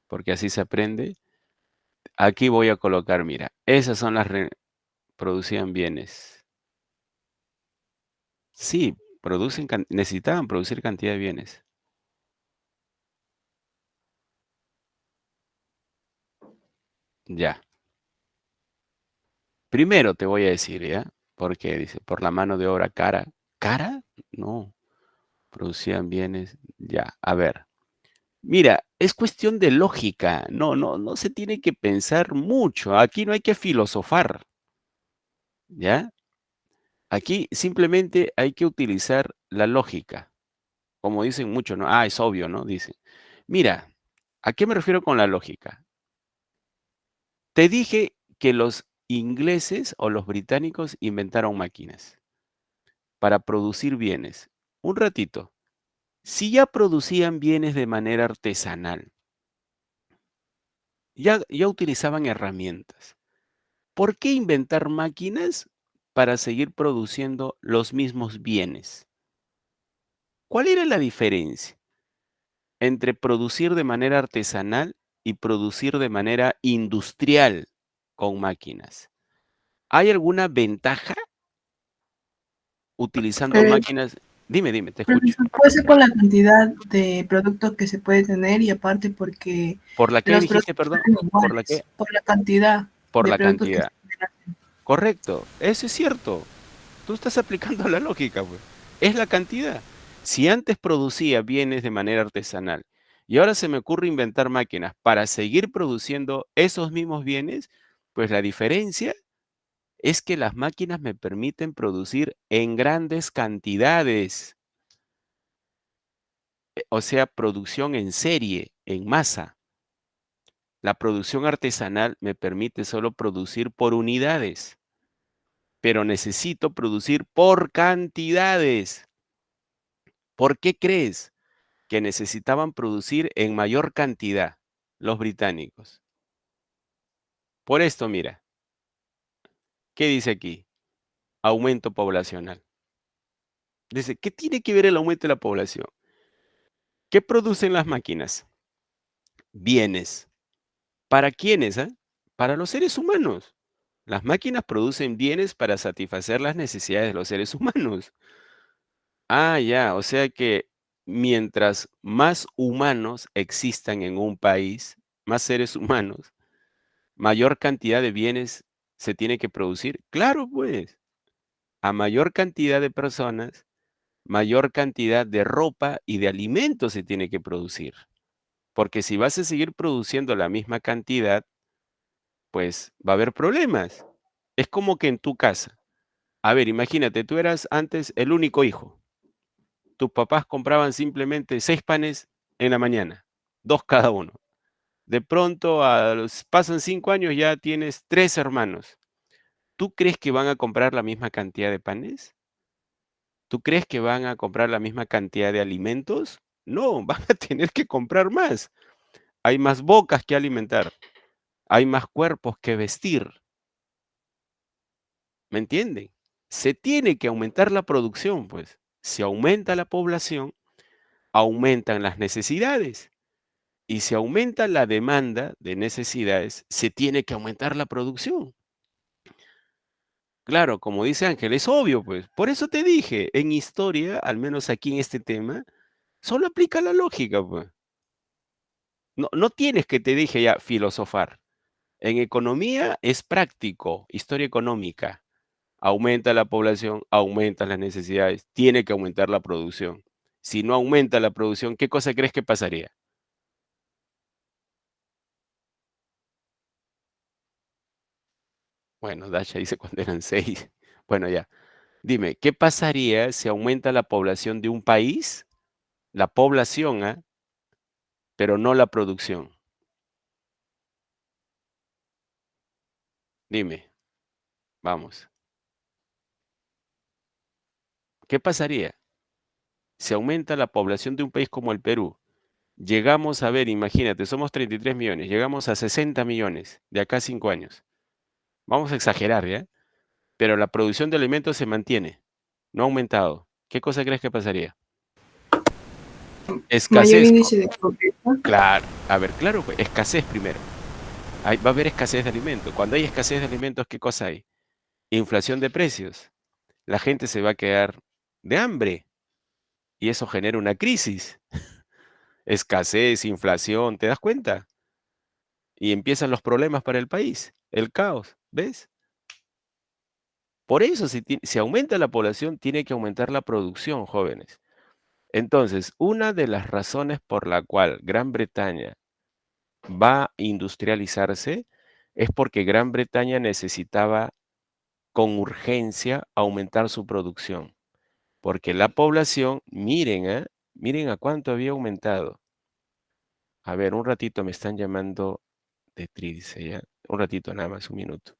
porque así se aprende. Aquí voy a colocar, mira, esas son las producían bienes. Sí, necesitaban producir cantidad de bienes. Ya. Primero te voy a decir, ¿ya? Porque dice, por la mano de obra cara. ¿Cara? No. Producían bienes. Ya, a ver. Mira, es cuestión de lógica. No se tiene que pensar mucho. Aquí no hay que filosofar. ¿Ya? Aquí simplemente hay que utilizar la lógica. Como dicen muchos, ¿no? Ah, es obvio, ¿no? Dicen. Mira, ¿a qué me refiero con la lógica? Te dije que los ingleses o los británicos inventaron máquinas para producir bienes. Un ratito. Si ya producían bienes de manera artesanal, ya utilizaban herramientas, ¿por qué inventar máquinas para seguir produciendo los mismos bienes? ¿Cuál era la diferencia entre producir de manera artesanal y producir de manera industrial con máquinas? ¿Hay alguna ventaja utilizando Pero, máquinas? Dime, te escucho. profesor, puede ser por la cantidad de productos que se puede tener y aparte porque ¿Por la qué los dijiste, productos perdón? son ¿Por la qué? iguales, por la cantidad Por de la productos que se cantidad. generan. Correcto, eso es cierto. Tú estás aplicando la lógica, pues. Es la cantidad. Si antes producía bienes de manera artesanal y ahora se me ocurre inventar máquinas para seguir produciendo esos mismos bienes, pues la diferencia es que las máquinas me permiten producir en grandes cantidades, o sea, producción en serie, en masa. La producción artesanal me permite solo producir por unidades, pero necesito producir por cantidades. ¿Por qué crees que necesitaban producir en mayor cantidad los británicos? Por esto, mira, ¿qué dice aquí? Aumento poblacional. Dice, ¿qué tiene que ver el aumento de la población? ¿Qué producen las máquinas? Bienes. ¿Para quiénes? Para los seres humanos. Las máquinas producen bienes para satisfacer las necesidades de los seres humanos. Ah, ya, o sea que mientras más humanos existan en un país, más seres humanos, mayor cantidad de bienes se tiene que producir. Claro, pues, a mayor cantidad de personas, mayor cantidad de ropa y de alimentos se tiene que producir. Porque si vas a seguir produciendo la misma cantidad, pues va a haber problemas. Es como que en tu casa. A ver, imagínate, tú eras antes el único hijo. Tus papás compraban simplemente 6 panes en la mañana, 2 cada uno. De pronto, pasan 5 años, ya tienes 3 hermanos. ¿Tú crees que van a comprar la misma cantidad de panes? ¿Tú crees que van a comprar la misma cantidad de alimentos? No, van a tener que comprar más. Hay más bocas que alimentar, hay más cuerpos que vestir. ¿Me entienden? Se tiene que aumentar la producción, pues. Si aumenta la población, aumentan las necesidades. Y si aumenta la demanda de necesidades, se tiene que aumentar la producción. Claro, como dice Ángel, es obvio, pues. Por eso te dije, en historia, al menos aquí en este tema, solo aplica la lógica, pues. No tienes que, te dije ya, filosofar. En economía es práctico, historia económica. Aumenta la población, aumentan las necesidades, tiene que aumentar la producción. Si no aumenta la producción, ¿qué cosa crees que pasaría? Bueno, Dasha dice cuando eran 6. Bueno, ya. Dime, ¿qué pasaría si aumenta la población de un país? La población, ¿ah? Pero no la producción. Dime, vamos. ¿Qué pasaría si aumenta la población de un país como el Perú? Llegamos a ver, imagínate, somos 33 millones, llegamos a 60 millones de acá a 5 años. Vamos a exagerar, ¿ya? Pero la producción de alimentos se mantiene, no ha aumentado. ¿Qué cosa crees que pasaría? Mayor Escasez. índice de pobreza. Claro, a ver, claro, pues, escasez primero. Va a haber escasez de alimentos. Cuando hay escasez de alimentos, ¿qué cosa hay? Inflación de precios. La gente se va a quedar de hambre y eso genera una crisis. Escasez, inflación, ¿te das cuenta? Y empiezan los problemas para el país, el caos, ¿ves? Por eso, si aumenta la población, tiene que aumentar la producción, jóvenes. Entonces, una de las razones por la cual Gran Bretaña va a industrializarse es porque Gran Bretaña necesitaba con urgencia aumentar su producción, porque la población, miren a cuánto había aumentado. A ver, un ratito me están llamando de Trilce, ¿ya? Un ratito nada más, un minuto.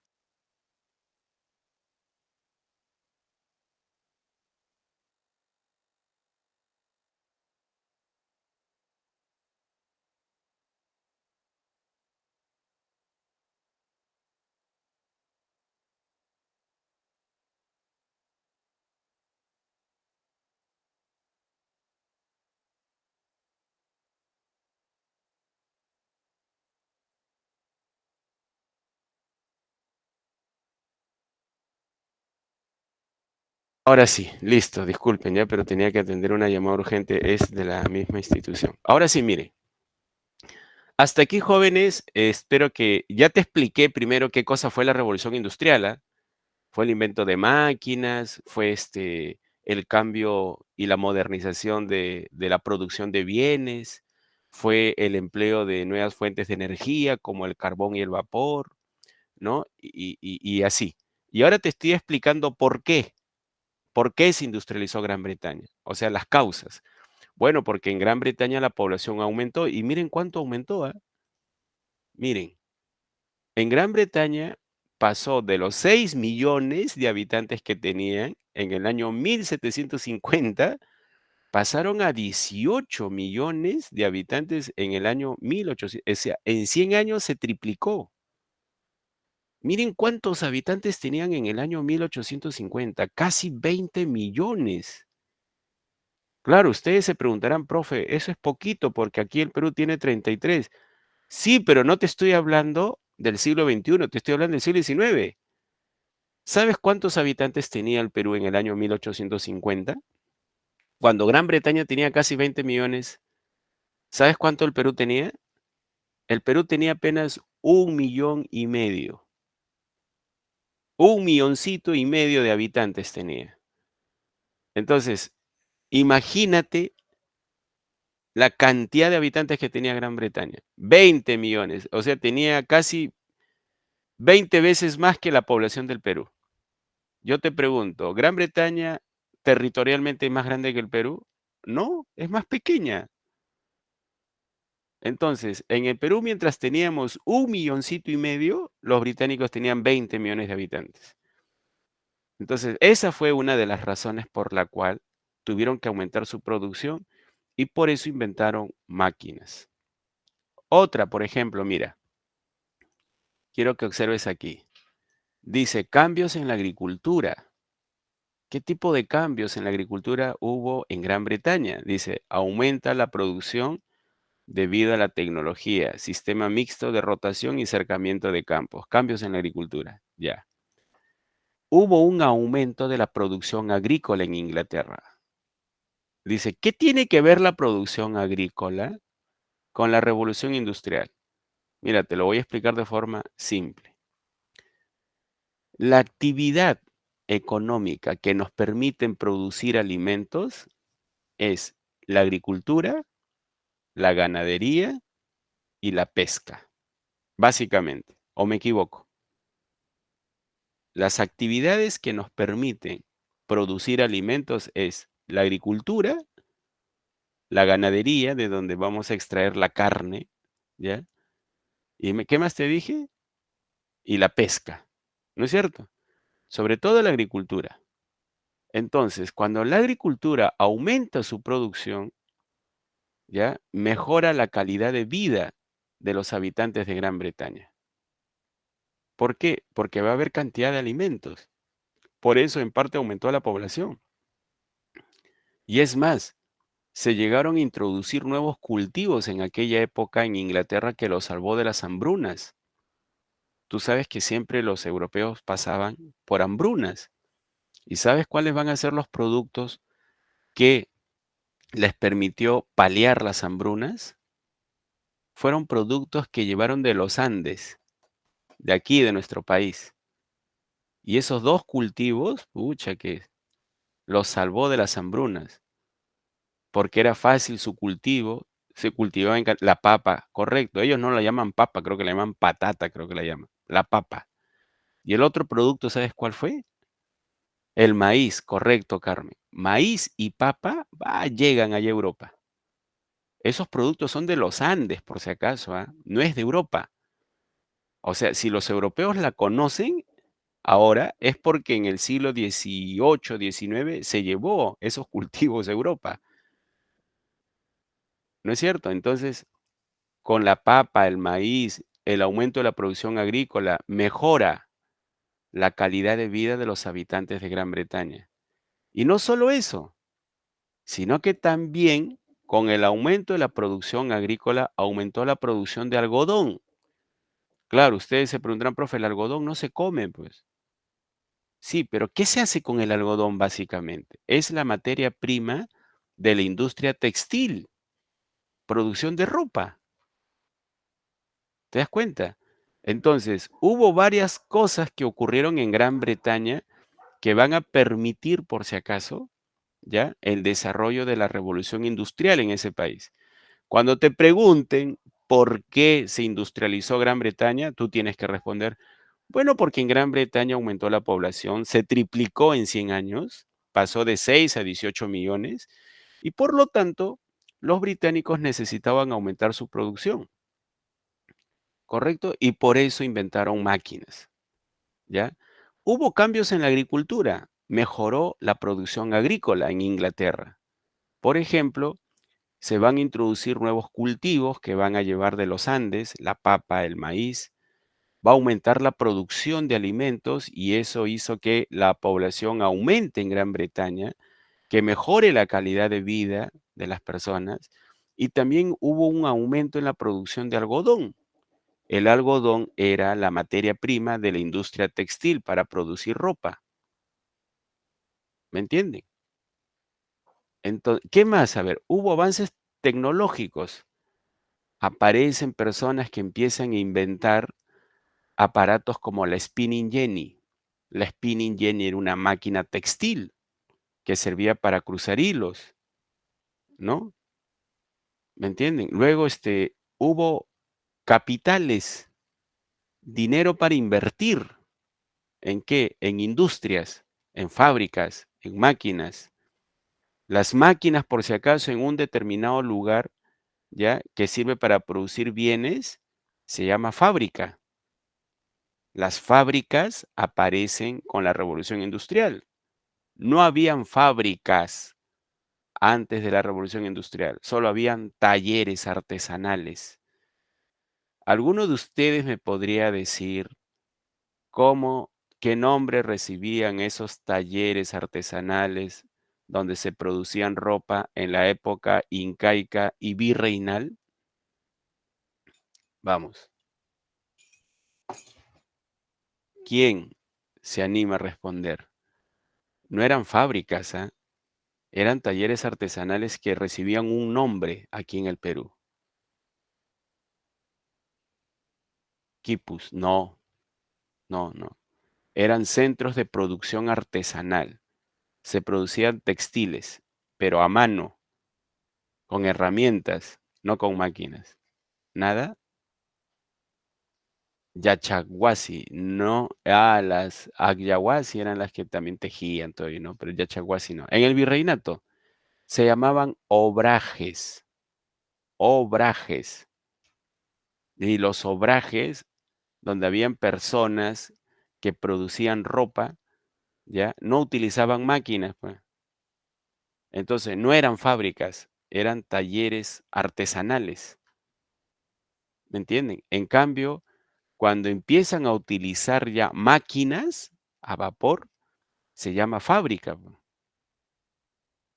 Ahora sí, listo, disculpen ya, pero tenía que atender una llamada urgente, es de la misma institución. Ahora sí, miren. Hasta aquí, jóvenes, espero que ya te expliqué primero qué cosa fue la revolución industrial, ¿ah? Fue el invento de máquinas, fue el cambio y la modernización de la producción de bienes, fue el empleo de nuevas fuentes de energía como el carbón y el vapor, ¿no? Y así. Y ahora te estoy explicando por qué se industrializó Gran Bretaña, o sea, las causas. Bueno, porque en Gran Bretaña la población aumentó y miren cuánto aumentó, ¿ah? Miren, en Gran Bretaña pasó de los 6 millones de habitantes que tenían en el año 1750, pasaron a 18 millones de habitantes en el año 1800. O sea, en 100 años se triplicó. Miren cuántos habitantes tenían en el año 1850, casi 20 millones. Claro, ustedes se preguntarán, profe, eso es poquito porque aquí el Perú tiene 33. Sí, pero no te estoy hablando del siglo XXI, te estoy hablando del siglo XIX. ¿Sabes cuántos habitantes tenía el Perú en el año 1850? Cuando Gran Bretaña tenía casi 20 millones, ¿sabes cuánto el Perú tenía? El Perú tenía apenas 1,5 millones. 1,5 millones de habitantes tenía. Entonces, imagínate la cantidad de habitantes que tenía Gran Bretaña. 20 millones. O sea, tenía casi 20 veces más que la población del Perú. Yo te pregunto, ¿Gran Bretaña territorialmente es más grande que el Perú? No, es más pequeña. Entonces, en el Perú, mientras teníamos 1,5 millones, los británicos tenían 20 millones de habitantes. Entonces, esa fue una de las razones por la cual tuvieron que aumentar su producción y por eso inventaron máquinas. Otra, por ejemplo, mira, quiero que observes aquí. Dice, cambios en la agricultura. ¿Qué tipo de cambios en la agricultura hubo en Gran Bretaña? Dice, aumenta la producción debido a la tecnología, sistema mixto de rotación y cercamiento de campos, cambios en la agricultura, ya. Hubo un aumento de la producción agrícola en Inglaterra. Dice, ¿qué tiene que ver la producción agrícola con la revolución industrial? Mira, te lo voy a explicar de forma simple. La actividad económica que nos permiten producir alimentos es la agricultura, la ganadería y la pesca, básicamente. ¿O me equivoco? Las actividades que nos permiten producir alimentos es la agricultura, la ganadería, de donde vamos a extraer la carne, ¿ya? ¿Y qué más te dije? Y la pesca, ¿no es cierto? Sobre todo la agricultura. Entonces, cuando la agricultura aumenta su producción, ¿ya? Mejora la calidad de vida de los habitantes de Gran Bretaña. ¿Por qué? Porque va a haber cantidad de alimentos. Por eso, en parte, aumentó la población. Y es más, se llegaron a introducir nuevos cultivos en aquella época en Inglaterra que los salvó de las hambrunas. Tú sabes que siempre los europeos pasaban por hambrunas. ¿Y sabes cuáles van a ser los productos que les permitió paliar las hambrunas? Fueron productos que llevaron de los Andes, de aquí, de nuestro país. Y esos dos cultivos, pucha, que los salvó de las hambrunas, porque era fácil su cultivo, se cultivaba la papa, correcto. Ellos no la llaman papa, creo que la llaman patata, creo que la llaman, la papa. Y el otro producto, ¿sabes cuál fue? El maíz, correcto, Carmen. Maíz y papa llegan allá a Europa. Esos productos son de los Andes, por si acaso, no es de Europa. O sea, si los europeos la conocen ahora, es porque en el siglo XVIII, XIX se llevó esos cultivos a Europa. ¿No es cierto? Entonces, con la papa, el maíz, el aumento de la producción agrícola, mejora la calidad de vida de los habitantes de Gran Bretaña. Y no solo eso, sino que también con el aumento de la producción agrícola aumentó la producción de algodón. Claro, ustedes se preguntarán, profe, el algodón no se come, pues. Sí, pero ¿qué se hace con el algodón básicamente? Es la materia prima de la industria textil, producción de ropa. ¿Te das cuenta? Entonces, hubo varias cosas que ocurrieron en Gran Bretaña que van a permitir, por si acaso, ¿ya? El desarrollo de la revolución industrial en ese país. Cuando te pregunten por qué se industrializó Gran Bretaña, tú tienes que responder, bueno, porque en Gran Bretaña aumentó la población, se triplicó en 100 años, pasó de 6 a 18 millones, y por lo tanto, los británicos necesitaban aumentar su producción, ¿correcto? Y por eso inventaron máquinas, ¿ya? Hubo cambios en la agricultura, mejoró la producción agrícola en Inglaterra. Por ejemplo, se van a introducir nuevos cultivos que van a llevar de los Andes, la papa, el maíz. Va a aumentar la producción de alimentos y eso hizo que la población aumente en Gran Bretaña, que mejore la calidad de vida de las personas y también hubo un aumento en la producción de algodón. El algodón era la materia prima de la industria textil para producir ropa. ¿Me entienden? Entonces, ¿qué más? A ver, hubo avances tecnológicos. Aparecen personas que empiezan a inventar aparatos como la spinning jenny. La spinning jenny era una máquina textil que servía para cruzar hilos, ¿no? ¿Me entienden? Luego, hubo capitales, dinero para invertir. ¿En qué? En industrias, en fábricas, en máquinas. Las máquinas, por si acaso, en un determinado lugar, ¿ya? Que sirve para producir bienes, se llama fábrica. Las fábricas aparecen con la revolución industrial. No habían fábricas antes de la revolución industrial, solo habían talleres artesanales. ¿Alguno de ustedes me podría decir cómo, qué nombre recibían esos talleres artesanales donde se producían ropa en la época incaica y virreinal? Vamos. ¿Quién se anima a responder? No eran fábricas, ¿ah? Eran talleres artesanales que recibían un nombre aquí en el Perú. Quipus, no, no, no. Eran centros de producción artesanal. Se producían textiles, pero a mano, con herramientas, no con máquinas. ¿Nada? Yachaguasi, no. Ah, las Agyaguasi eran las que también tejían todo, ¿no? Pero Yachaguasi no. En el virreinato se llamaban obrajes, obrajes. Y los obrajes, donde habían personas que producían ropa, ¿ya? No utilizaban máquinas, pues. Entonces, no eran fábricas, eran talleres artesanales, ¿me entienden? En cambio, cuando empiezan a utilizar ya máquinas a vapor, se llama fábrica, pues.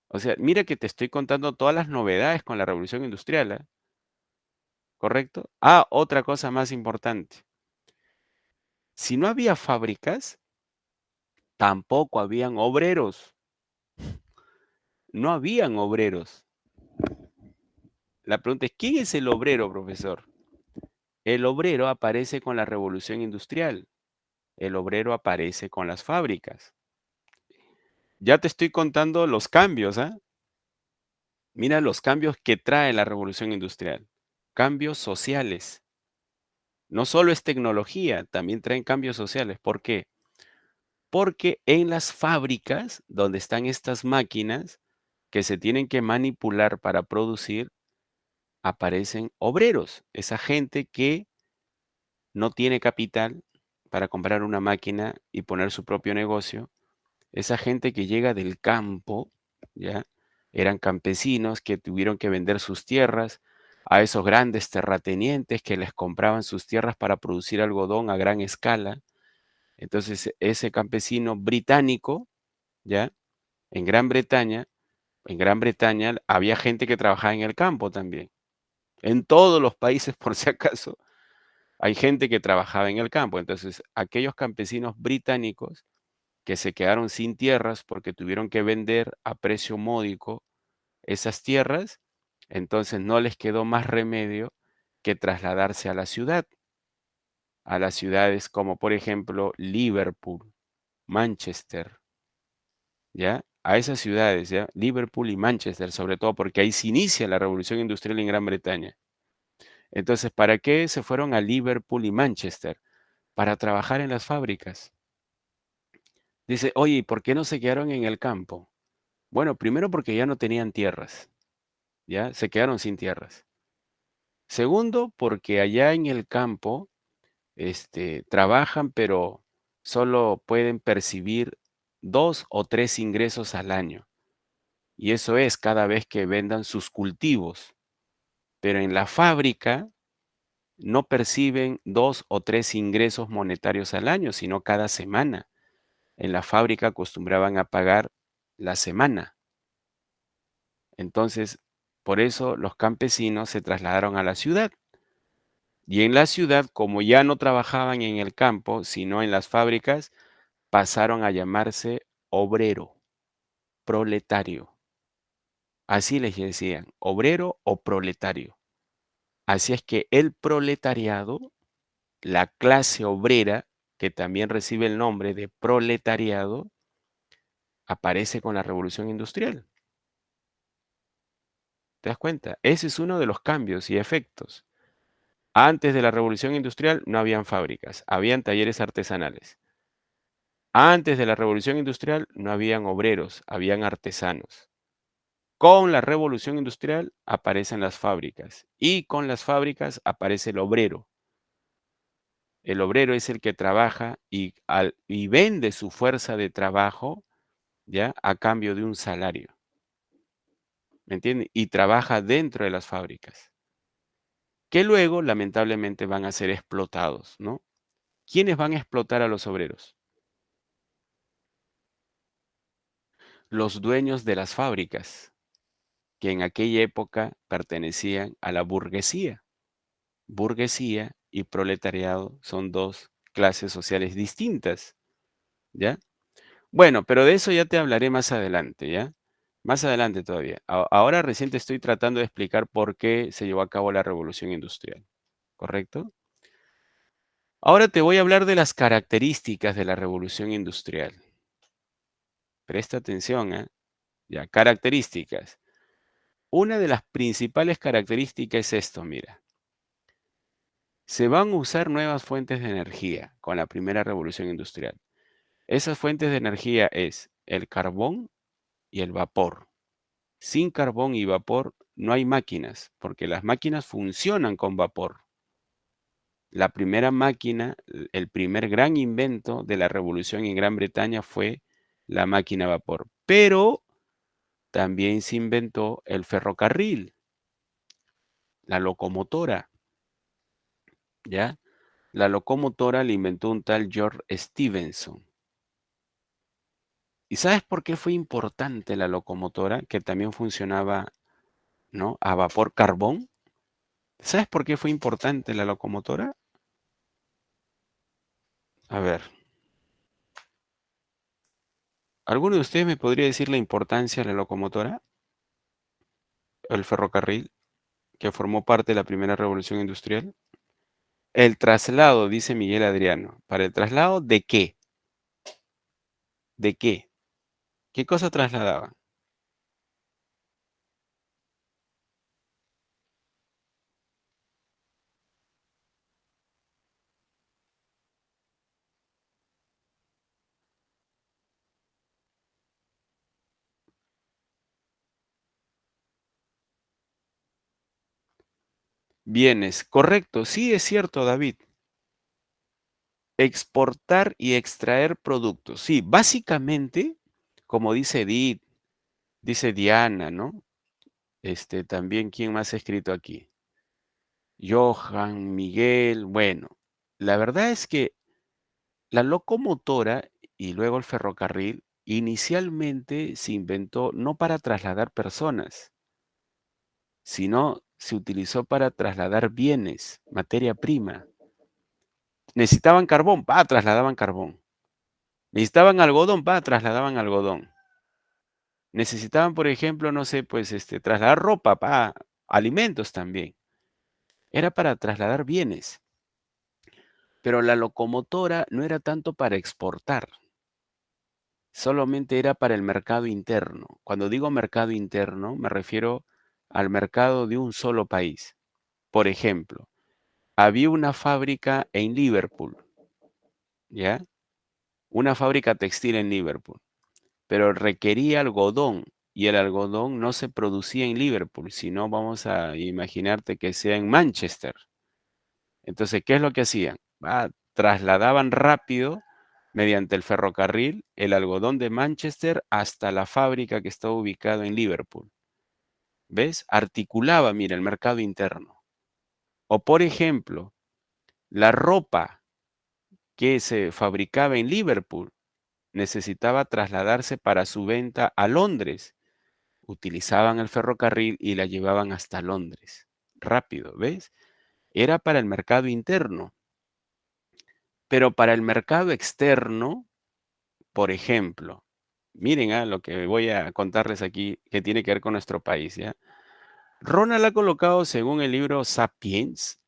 O sea, mira que te estoy contando todas las novedades con la revolución industrial, ¿ah? ¿Correcto? Ah, otra cosa más importante. Si no había fábricas, tampoco habían obreros. No habían obreros. La pregunta es, ¿quién es el obrero, profesor? El obrero aparece con la revolución industrial. El obrero aparece con las fábricas. Ya te estoy contando los cambios, ¿ah? Mira los cambios que trae la revolución industrial. Cambios sociales. No solo es tecnología, también traen cambios sociales. ¿Por qué? Porque en las fábricas, donde están estas máquinas que se tienen que manipular para producir, aparecen obreros. Esa gente que no tiene capital para comprar una máquina y poner su propio negocio. Esa gente que llega del campo, ¿ya? Eran campesinos que tuvieron que vender sus tierras a esos grandes terratenientes que les compraban sus tierras para producir algodón a gran escala. Entonces, ese campesino británico, ¿ya? En Gran Bretaña había gente que trabajaba en el campo también. En todos los países, por si acaso, hay gente que trabajaba en el campo. Entonces, aquellos campesinos británicos que se quedaron sin tierras porque tuvieron que vender a precio módico esas tierras, entonces no les quedó más remedio que trasladarse a las ciudades como por ejemplo Liverpool, Manchester, ¿ya? A esas ciudades, ¿ya? Liverpool y Manchester, sobre todo porque ahí se inicia la revolución industrial en Gran Bretaña. Entonces, ¿para qué se fueron a Liverpool y Manchester? Para trabajar en las fábricas. Dice, oye, ¿y por qué no se quedaron en el campo? Bueno, primero porque ya no tenían tierras, ¿ya? Se quedaron sin tierras. Segundo, porque allá en el campo, trabajan, pero solo pueden percibir 2 o 3 ingresos al año. Y eso es cada vez que vendan sus cultivos. Pero en la fábrica no perciben 2 o 3 ingresos monetarios al año, sino cada semana. En la fábrica acostumbraban a pagar la semana. Entonces, por eso los campesinos se trasladaron a la ciudad. Y en la ciudad, como ya no trabajaban en el campo, sino en las fábricas, pasaron a llamarse obrero, proletario. Así les decían, obrero o proletario. Así es que el proletariado, la clase obrera, que también recibe el nombre de proletariado, aparece con la revolución industrial. ¿Te das cuenta? Ese es uno de los cambios y efectos. Antes de la revolución industrial no habían fábricas, habían talleres artesanales. Antes de la revolución industrial no habían obreros, habían artesanos. Con la revolución industrial aparecen las fábricas y con las fábricas aparece el obrero. El obrero es el que trabaja y vende su fuerza de trabajo, ¿ya? A cambio de un salario. ¿Me entienden? Y trabaja dentro de las fábricas, que luego lamentablemente van a ser explotados, ¿no? ¿Quiénes van a explotar a los obreros? Los dueños de las fábricas, que en aquella época pertenecían a la burguesía. Burguesía y proletariado son dos clases sociales distintas, ¿ya? Bueno, pero de eso ya te hablaré más adelante, ¿ya? Más adelante todavía. Ahora recién te estoy tratando de explicar por qué se llevó a cabo la revolución industrial, ¿correcto? Ahora te voy a hablar de las características de la revolución industrial. Presta atención, ¿eh? Ya, características. Una de las principales características es esto, mira. Se van a usar nuevas fuentes de energía con la primera revolución industrial. Esas fuentes de energía es el carbón y el vapor. Sin carbón y vapor no hay máquinas, porque las máquinas funcionan con vapor. La primera máquina, el primer gran invento de la revolución en Gran Bretaña fue la máquina a vapor. Pero también se inventó el ferrocarril, la locomotora, ¿ya? La locomotora la inventó un tal George Stephenson. ¿Y sabes por qué fue importante la locomotora, que también funcionaba, ¿no? A vapor carbón? ¿Sabes por qué fue importante la locomotora? A ver, ¿alguno de ustedes me podría decir la importancia de la locomotora? El ferrocarril, que formó parte de la primera revolución industrial. El traslado, dice Miguel Adriano. ¿Para el traslado de qué? ¿De qué? ¿Qué cosa trasladaban? Bienes. Correcto, sí es cierto, David. Exportar y extraer productos. Sí, básicamente, como dice Edith, dice Diana, ¿no? También, ¿quién más ha escrito aquí? Johan, Miguel, bueno, la verdad es que la locomotora y luego el ferrocarril inicialmente se inventó no para trasladar personas, sino se utilizó para trasladar bienes, materia prima. Necesitaban carbón, trasladaban carbón. Necesitaban algodón, trasladaban algodón. Necesitaban, por ejemplo, no sé, pues trasladar ropa, alimentos también. Era para trasladar bienes. Pero la locomotora no era tanto para exportar, solamente era para el mercado interno. Cuando digo mercado interno, me refiero al mercado de un solo país. Por ejemplo, había una fábrica en Liverpool, ¿ya? Una fábrica textil en Liverpool, pero requería algodón y el algodón no se producía en Liverpool, sino vamos a imaginarte que sea en Manchester. Entonces, ¿qué es lo que hacían? Trasladaban rápido mediante el ferrocarril el algodón de Manchester hasta la fábrica que estaba ubicada en Liverpool. ¿Ves? Articulaba, mira, el mercado interno. O por ejemplo, la ropa que se fabricaba en Liverpool necesitaba trasladarse para su venta a Londres. Utilizaban el ferrocarril y la llevaban hasta Londres. Rápido, ¿ves? era para el mercado interno. Pero para el mercado externo, por ejemplo, miren lo que voy a contarles aquí que tiene que ver con nuestro país, ¿ya? Ronald ha colocado, según el libro Sapiens,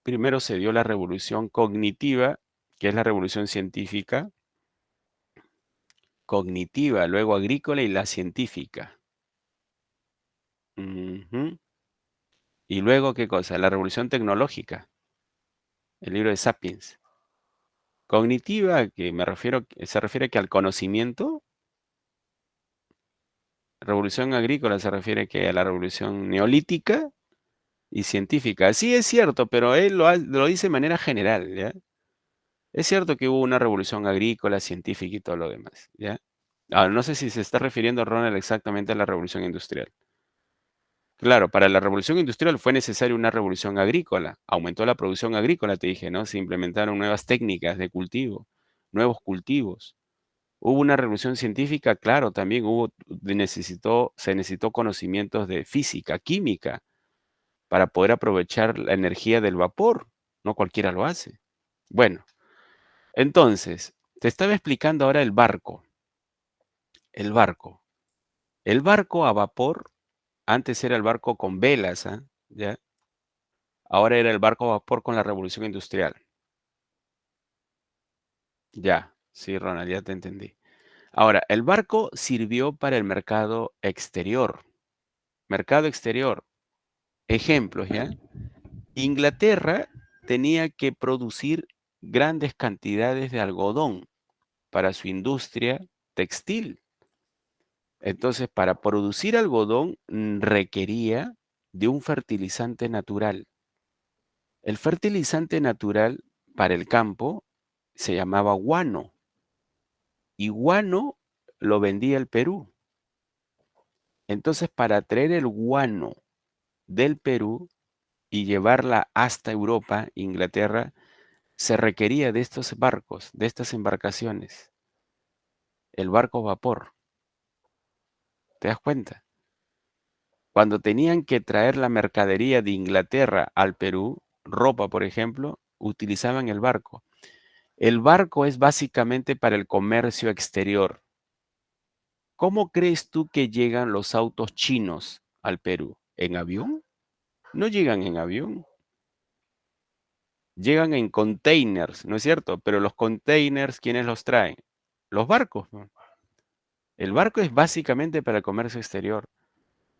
primero se dio la revolución cognitiva, que es la revolución científica, cognitiva, luego agrícola y la científica. Ujú. Y luego, ¿qué cosa? La revolución tecnológica, el libro de Sapiens. Cognitiva, que se refiere que al conocimiento. Revolución agrícola se refiere que a la revolución neolítica y científica. Sí es cierto, pero él lo dice de manera general, ¿ya? Es cierto que hubo una revolución agrícola, científica y todo lo demás, ¿ya? Ahora, no sé si se está refiriendo Ronald exactamente a la revolución industrial. Claro, para la revolución industrial fue necesaria una revolución agrícola. Aumentó la producción agrícola, te dije, ¿no? Se implementaron nuevas técnicas de cultivo, nuevos cultivos. Hubo una revolución científica, claro, también se necesitó conocimientos de física, química, para poder aprovechar la energía del vapor. No cualquiera lo hace. Bueno, entonces, te estaba explicando ahora el barco. El barco. El barco a vapor, antes era el barco con velas, ¿ya? Ahora era el barco a vapor con la revolución industrial. Ya, sí, Ronald, ya te entendí. Ahora, el barco sirvió para el mercado exterior. Mercado exterior. Ejemplos, ¿ya? Inglaterra tenía que producir grandes cantidades de algodón para su industria textil. Entonces, para producir algodón requería de un fertilizante natural. El fertilizante natural para el campo se llamaba guano. Y guano lo vendía el Perú. Entonces, para traer el guano del Perú y llevarla hasta Europa, Inglaterra, se requería de estos barcos, de estas embarcaciones. El barco vapor. ¿Te das cuenta? Cuando tenían que traer la mercadería de Inglaterra al Perú, ropa, por ejemplo, utilizaban el barco. El barco es básicamente para el comercio exterior. ¿Cómo crees tú que llegan los autos chinos al Perú? ¿En avión? No llegan en avión. Llegan en containers, ¿no es cierto? Pero los containers, ¿quiénes los traen? Los barcos, ¿no? El barco es básicamente para el comercio exterior.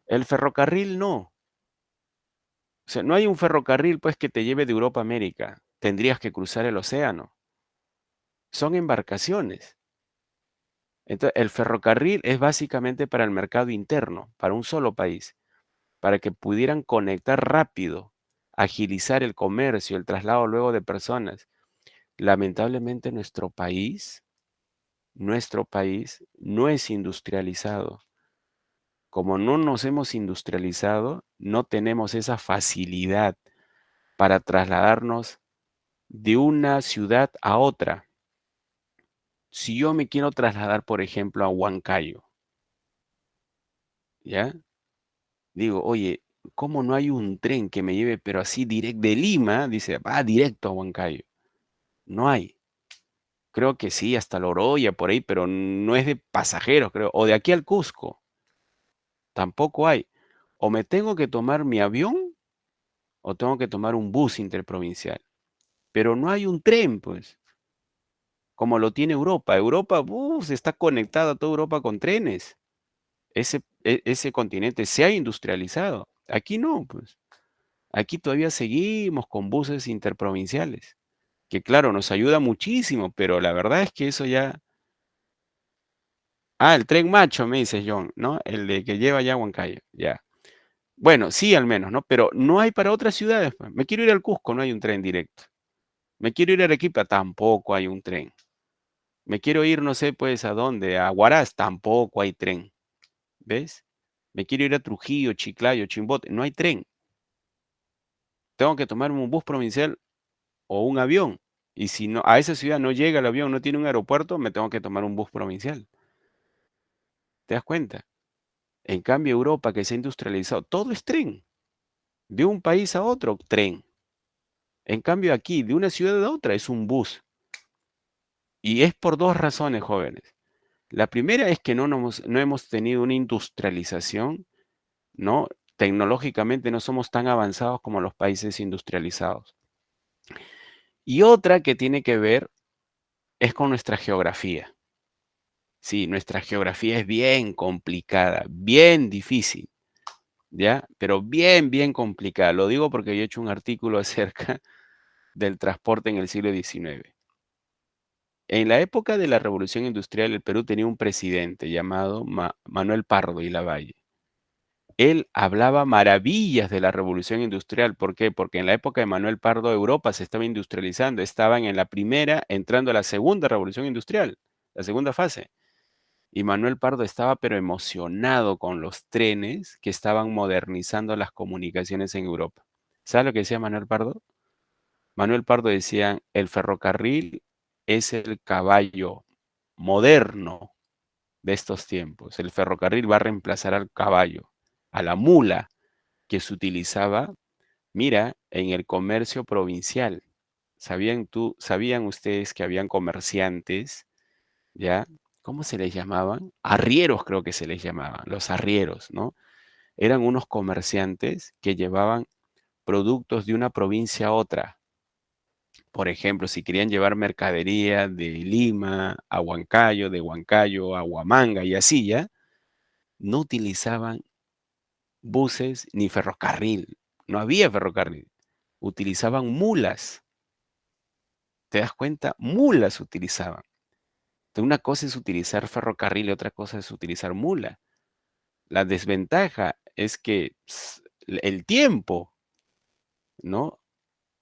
El ferrocarril no. O sea, no hay un ferrocarril pues que te lleve de Europa a América. Tendrías que cruzar el océano. Son embarcaciones. Entonces, el ferrocarril es básicamente para el mercado interno, para un solo país, para que pudieran conectar rápido, agilizar el comercio, el traslado luego de personas. Lamentablemente nuestro país no es industrializado. Como no nos hemos industrializado, no tenemos esa facilidad para trasladarnos de una ciudad a otra. Si yo me quiero trasladar, por ejemplo, a Huancayo, ¿ya? Digo, oye, ¿cómo no hay un tren que me lleve, pero así directo de Lima? Dice, va directo a Huancayo. No hay. Creo que sí, hasta Loroya, por ahí, pero no es de pasajeros, creo. O de aquí al Cusco. Tampoco hay. O me tengo que tomar mi avión o tengo que tomar un bus interprovincial. Pero no hay un tren, pues, como lo tiene Europa. Europa, está conectada a toda Europa con trenes. Ese continente se ha industrializado. Aquí no, pues. Aquí todavía seguimos con buses interprovinciales, que claro, nos ayuda muchísimo, pero la verdad es que eso ya... Ah, el tren macho, me dice John, ¿no? El de que lleva ya a Huancayo, ya. Bueno, sí, al menos, ¿no? Pero no hay para otras ciudades, pues. Me quiero ir al Cusco, no hay un tren directo. Me quiero ir a Arequipa, tampoco hay un tren. Me quiero ir, no sé, pues, ¿a dónde? A Huaraz, tampoco hay tren. ¿Ves? Me quiero ir a Trujillo, Chiclayo, Chimbote, no hay tren. Tengo que tomarme un bus provincial o un avión. Y si no, a esa ciudad no llega el avión, no tiene un aeropuerto, me tengo que tomar un bus provincial. ¿Te das cuenta? En cambio, Europa, que se ha industrializado, todo es tren. De un país a otro, tren. En cambio aquí, de una ciudad a otra, es un bus. Y es por dos razones, jóvenes. La primera es que no hemos tenido una industrialización, ¿no? Tecnológicamente no somos tan avanzados como los países industrializados. Y otra que tiene que ver es con nuestra geografía. Sí, nuestra geografía es bien complicada, bien difícil, ¿ya? Pero bien, bien complicada. Lo digo porque yo he hecho un artículo acerca del transporte en el siglo XIX. En la época de la Revolución Industrial, el Perú tenía un presidente llamado Manuel Pardo y Lavalle. Él hablaba maravillas de la Revolución Industrial. ¿Por qué? Porque en la época de Manuel Pardo, Europa se estaba industrializando. Estaban en la primera, entrando a la segunda Revolución Industrial, la segunda fase. Y Manuel Pardo estaba pero emocionado con los trenes que estaban modernizando las comunicaciones en Europa. ¿Sabe lo que decía Manuel Pardo? Manuel Pardo decía, el ferrocarril es el caballo moderno de estos tiempos. El ferrocarril va a reemplazar al caballo, a la mula que se utilizaba, mira, en el comercio provincial. ¿Sabían ustedes que habían comerciantes, ya? ¿Cómo se les llamaban? Arrieros creo que se les llamaban, los arrieros, ¿no? Eran unos comerciantes que llevaban productos de una provincia a otra. Por ejemplo, si querían llevar mercadería de Lima a Huancayo, de Huancayo a Huamanga y así ya, no utilizaban buses ni ferrocarril. No había ferrocarril. Utilizaban mulas. ¿Te das cuenta? Mulas utilizaban. Entonces, una cosa es utilizar ferrocarril y otra cosa es utilizar mula. La desventaja es que el tiempo, ¿no?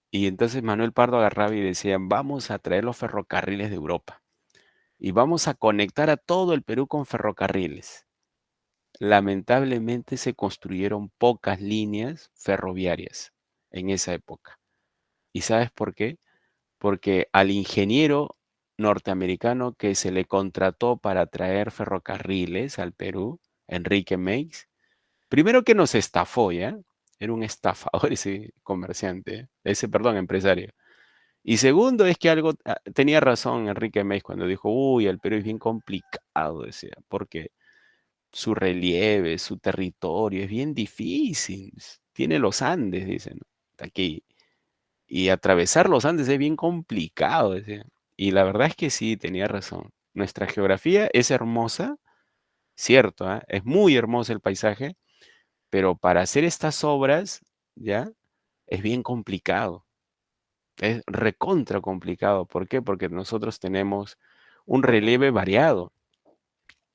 Y entonces Manuel Pardo agarraba y decía, vamos a traer los ferrocarriles de Europa y vamos a conectar a todo el Perú con ferrocarriles. Lamentablemente se construyeron pocas líneas ferroviarias en esa época. ¿Y sabes por qué? Porque al ingeniero norteamericano que se le contrató para traer ferrocarriles al Perú, Enrique Meix, primero que nos estafó, ¿ya? Era un estafador ese comerciante, perdón, empresario. Y segundo es que tenía razón Enrique Meix cuando dijo, uy, el Perú es bien complicado, decía, porque su relieve, su territorio es bien difícil. Tiene los Andes, dicen, aquí. Y atravesar los Andes es bien complicado, decía. Y la verdad es que sí, tenía razón. Nuestra geografía es hermosa, cierto, ¿ah? Es muy hermoso el paisaje, pero para hacer estas obras, ¿ya? Es bien complicado. Es recontra complicado. ¿Por qué? Porque nosotros tenemos un relieve variado.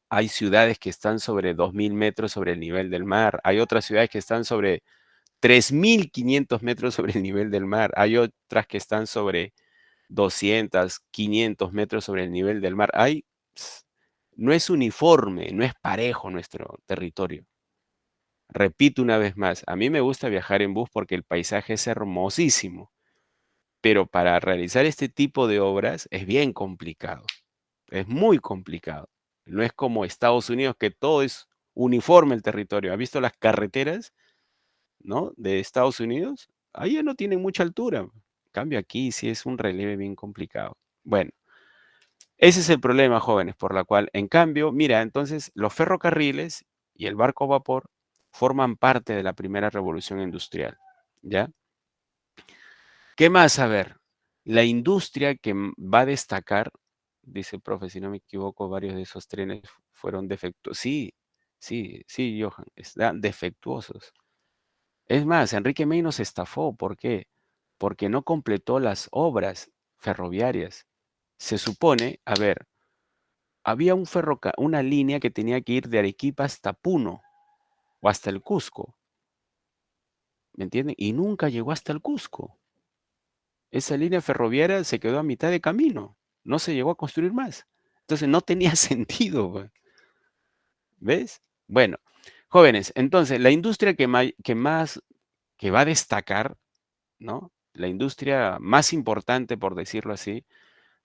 Hay ciudades que están sobre 2.000 metros sobre el nivel del mar. Hay otras ciudades que están sobre 3.500 metros sobre el nivel del mar. Hay otras que están sobre 200, 500 metros sobre el nivel del mar. No es uniforme, no es parejo nuestro territorio. Repito una vez más, a mí me gusta viajar en bus porque el paisaje es hermosísimo, pero para realizar este tipo de obras es bien complicado, es muy complicado. No es como Estados Unidos que todo es uniforme el territorio. ¿Ha visto las carreteras, no, de Estados Unidos? Ahí ya no tienen mucha altura. En cambio aquí sí es un relieve bien complicado. Bueno, ese es el problema, jóvenes, por la cual, en cambio, mira, entonces los ferrocarriles y el barco a vapor forman parte de la primera revolución industrial, ¿ya? ¿Qué más? A ver, la industria que va a destacar, dice el profe, si no me equivoco, varios de esos trenes fueron defectuosos. Sí, sí, sí, Johan, están defectuosos. Es más, Enrique May nos estafó. ¿Por qué? Porque no completó las obras ferroviarias. Se supone, a ver, había una línea que tenía que ir de Arequipa hasta Puno o hasta el Cusco, ¿me entienden? Y nunca llegó hasta el Cusco. Esa línea ferroviaria se quedó a mitad de camino, no se llegó a construir más. Entonces no tenía sentido, pues. ¿Ves? Bueno, jóvenes, entonces la industria que va a destacar, ¿no? La industria más importante, por decirlo así,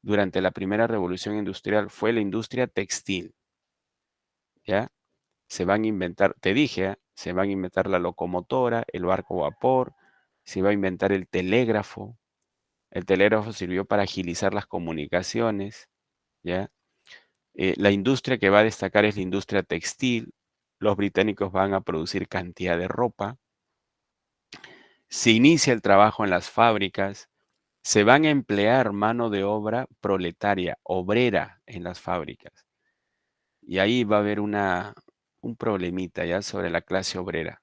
durante la primera revolución industrial fue la industria textil, ¿ya? Se van a inventar, te dije, se van a inventar la locomotora, el barco a vapor, se va a inventar el telégrafo, El telégrafo sirvió para agilizar las comunicaciones, ¿ya? La industria que va a destacar es la industria textil. Los británicos van a producir cantidad de ropa. Se inicia el trabajo en las fábricas. Se van a emplear mano de obra proletaria, obrera en las fábricas. Y ahí va a haber un problemita ya sobre la clase obrera,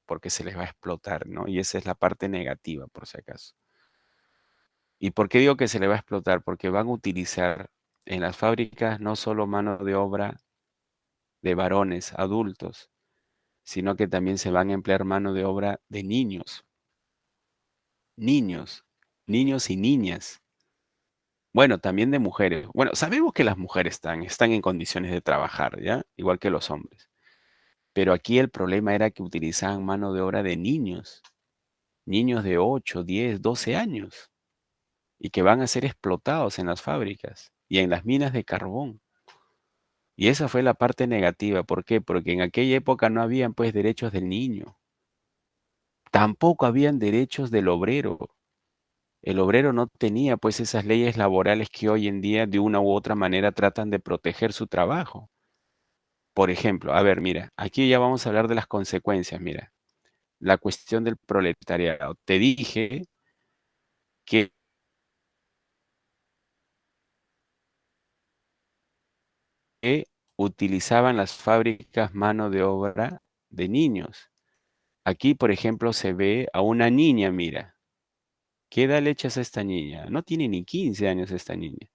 porque se les va a explotar, ¿no? Y esa es la parte negativa, por si acaso. ¿Y por qué digo que se le va a explotar? Porque van a utilizar en las fábricas no solo mano de obra de varones adultos, sino que también se van a emplear mano de obra de niños, niños, niños y niñas. Bueno, también de mujeres. Bueno, sabemos que las mujeres están en condiciones de trabajar, ¿ya? Igual que los hombres. Pero aquí el problema era que utilizaban mano de obra de niños, niños de 8, 10, 12 años, y que van a ser explotados en las fábricas y en las minas de carbón. Y esa fue la parte negativa. ¿Por qué? Porque en aquella época no habían pues derechos del niño. Tampoco habían derechos del obrero. El obrero no tenía pues esas leyes laborales que hoy en día de una u otra manera tratan de proteger su trabajo. Por ejemplo, a ver, mira, aquí ya vamos a hablar de las consecuencias, mira, la cuestión del proletariado. Te dije que utilizaban las fábricas mano de obra de niños. Aquí, por ejemplo, se ve a una niña, mira, ¿qué edad le echas a esta niña? No tiene ni 15 años esta niña,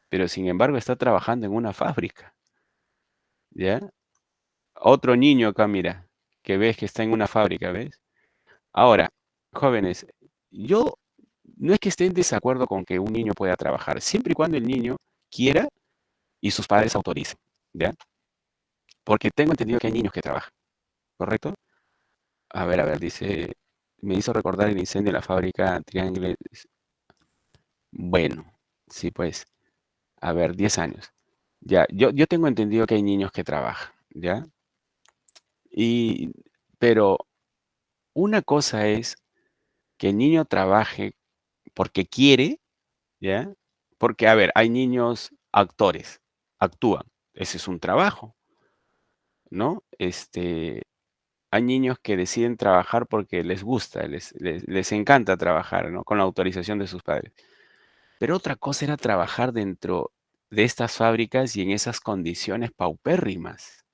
pero sin embargo está trabajando en una fábrica, ¿ya? Otro niño acá, mira, que ves que está en una fábrica, ¿ves? Ahora, jóvenes, yo no es que esté en desacuerdo con que un niño pueda trabajar, siempre y cuando el niño quiera y sus padres autoricen, ¿ya? Porque tengo entendido que hay niños que trabajan, ¿correcto? A ver, dice, me hizo recordar el incendio de la fábrica Triangle. Bueno, sí, pues, a ver, 10 años. Ya, yo tengo entendido que hay niños que trabajan, ¿ya? Y, pero una cosa es que el niño trabaje porque quiere, ¿ya? Porque, a ver, hay niños actores, actúan, ese es un trabajo, ¿no? Hay niños que deciden trabajar porque les gusta, les encanta trabajar, ¿no? Con la autorización de sus padres. Pero otra cosa era trabajar dentro de estas fábricas y en esas condiciones paupérrimas.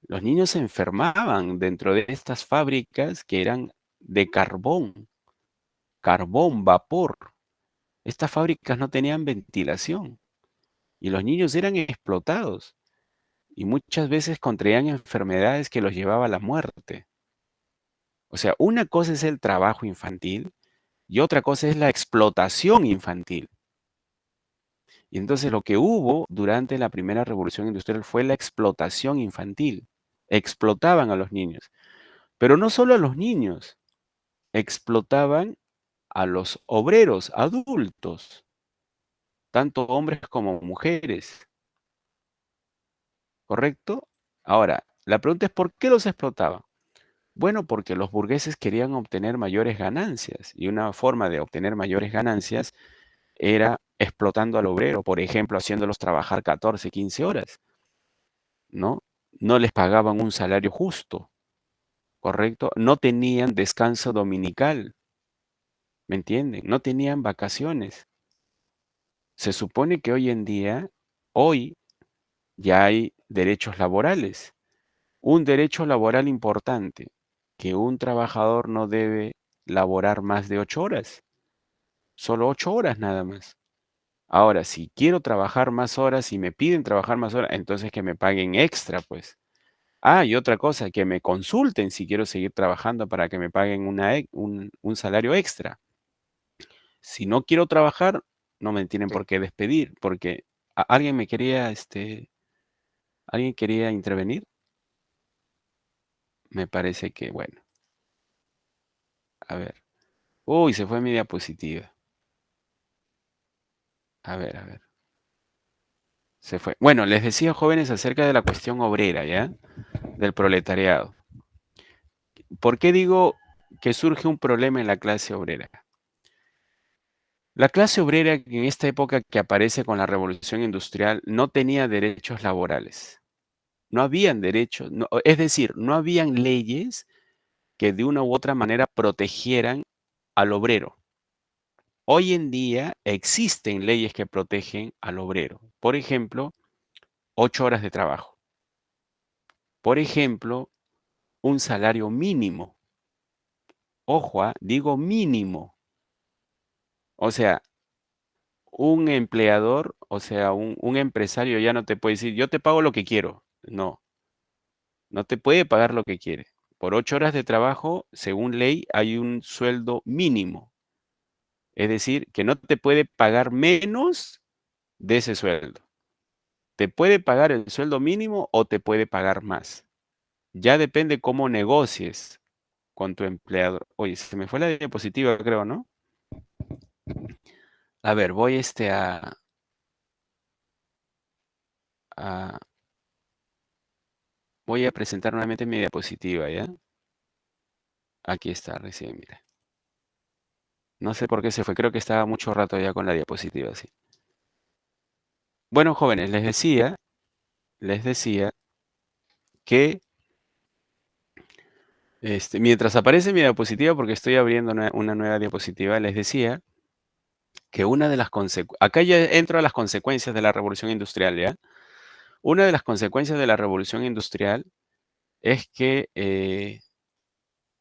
Los niños se enfermaban dentro de estas fábricas que eran de carbón, vapor. Estas fábricas no tenían ventilación y los niños eran explotados y muchas veces contraían enfermedades que los llevaba a la muerte. O sea, una cosa es el trabajo infantil y otra cosa es la explotación infantil. Y entonces lo que hubo durante la primera revolución industrial fue la explotación infantil. Explotaban a los niños, pero no solo a los niños, explotaban a los obreros adultos, tanto hombres como mujeres, ¿correcto? Ahora, la pregunta es ¿por qué los explotaban? Bueno, porque los burgueses querían obtener mayores ganancias y una forma de obtener mayores ganancias era explotando al obrero, por ejemplo, haciéndolos trabajar 14, 15 horas, ¿no? No les pagaban un salario justo, ¿correcto? No tenían descanso dominical, ¿me entienden? No tenían vacaciones. Se supone que hoy en día, hoy ya hay derechos laborales. Un derecho laboral importante, que un trabajador no debe laborar más de 8 horas, solo 8 horas nada más. Ahora, si quiero trabajar más horas y me piden trabajar más horas, entonces que me paguen extra, pues. Ah, y otra cosa, que me consulten si quiero seguir trabajando para que me paguen un salario extra. Si no quiero trabajar, no me tienen por qué despedir, porque alguien me quería, alguien quería intervenir. Me parece que, bueno, a ver. Uy, se fue mi diapositiva. A ver. Se fue. Bueno, les decía, jóvenes, acerca de la cuestión obrera, ¿ya? Del proletariado. ¿Por qué digo que surge un problema en la clase obrera? La clase obrera en esta época que aparece con la revolución industrial no tenía derechos laborales. No habían derechos, es decir, no habían leyes que de una u otra manera protegieran al obrero. Hoy en día existen leyes que protegen al obrero. Por ejemplo, 8 horas de trabajo. Por ejemplo, un salario mínimo. Ojo, digo mínimo. O sea, un empleador, o sea, un empresario ya no te puede decir, yo te pago lo que quiero. No, no te puede pagar lo que quiere. Por 8 horas de trabajo, según ley, hay un sueldo mínimo. Es decir, que no te puede pagar menos de ese sueldo. Te puede pagar el sueldo mínimo o te puede pagar más. Ya depende cómo negocies con tu empleador. Oye, se me fue la diapositiva, creo, ¿no? A ver, voy a voy a presentar nuevamente mi diapositiva, ¿ya? Aquí está, recién, mira. No sé por qué se fue, creo que estaba mucho rato ya con la diapositiva, sí. Bueno, jóvenes, les decía que mientras aparece mi diapositiva, porque estoy abriendo una nueva diapositiva, les decía que una de las consecuencias, acá ya entro a las consecuencias de la revolución industrial, ¿ya? Una de las consecuencias de la revolución industrial es que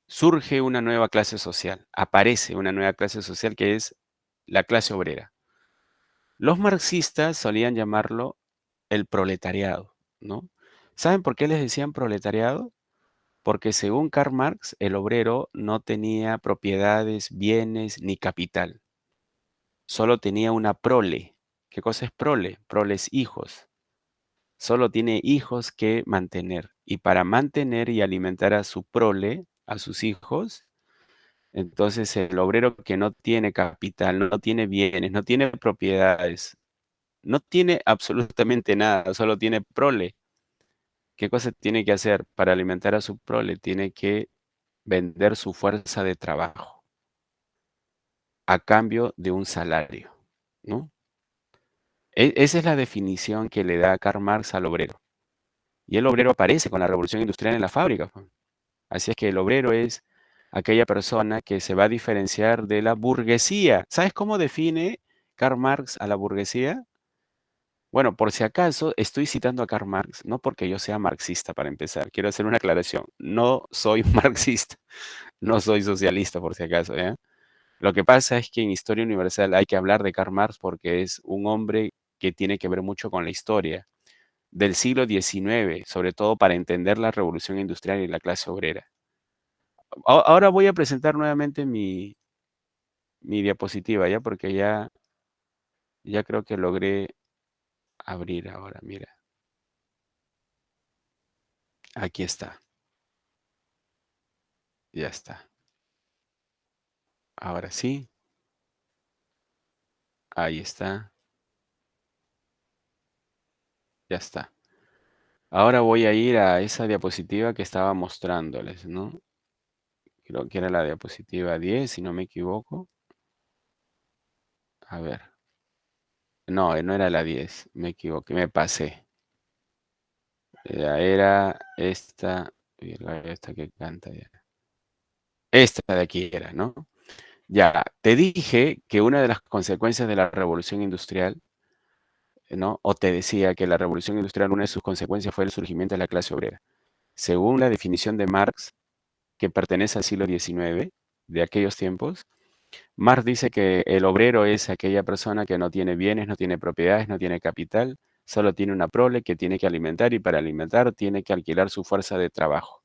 surge una nueva clase social, aparece una nueva clase social que es la clase obrera. Los marxistas solían llamarlo el proletariado, ¿no? ¿Saben por qué les decían proletariado? Porque según Karl Marx, el obrero no tenía propiedades, bienes ni capital. Solo tenía una prole. ¿Qué cosa es prole? Prole es hijos. Solo tiene hijos que mantener. Y para mantener y alimentar a su prole, a sus hijos, entonces el obrero que no tiene capital, no tiene bienes, no tiene propiedades, no tiene absolutamente nada, solo tiene prole. ¿Qué cosa tiene que hacer para alimentar a su prole? Tiene que vender su fuerza de trabajo a cambio de un salario, ¿no? Esa es la definición que le da Karl Marx al obrero. Y el obrero aparece con la revolución industrial en la fábrica, pues. Así es que el obrero es aquella persona que se va a diferenciar de la burguesía. ¿Sabes cómo define Karl Marx a la burguesía? Bueno, por si acaso estoy citando a Karl Marx, no porque yo sea marxista para empezar. Quiero hacer una aclaración. No soy marxista, no soy socialista por si acaso, ¿eh? Lo que pasa es que en Historia Universal hay que hablar de Karl Marx porque es un hombre que tiene que ver mucho con la historia del siglo XIX, sobre todo para entender la revolución industrial y la clase obrera. Ahora voy a presentar nuevamente mi diapositiva, ¿ya? Porque ya creo que logré abrir ahora, mira. Aquí está. Ya está. Ahora sí. Ahí está. Ya está. Ahora voy a ir a esa diapositiva que estaba mostrándoles, ¿no? Creo que era la diapositiva 10, si no me equivoco. A ver. No, no era la 10, me equivoqué, me pasé. Era esta, esta que canta ya. Esta de aquí era, ¿no? Ya, te dije que una de las consecuencias de la revolución industrial, ¿no? O te decía que la revolución industrial, una de sus consecuencias fue el surgimiento de la clase obrera. Según la definición de Marx, que pertenece al siglo XIX, de aquellos tiempos, Marx dice que el obrero es aquella persona que no tiene bienes, no tiene propiedades, no tiene capital, solo tiene una prole que tiene que alimentar y para alimentar tiene que alquilar su fuerza de trabajo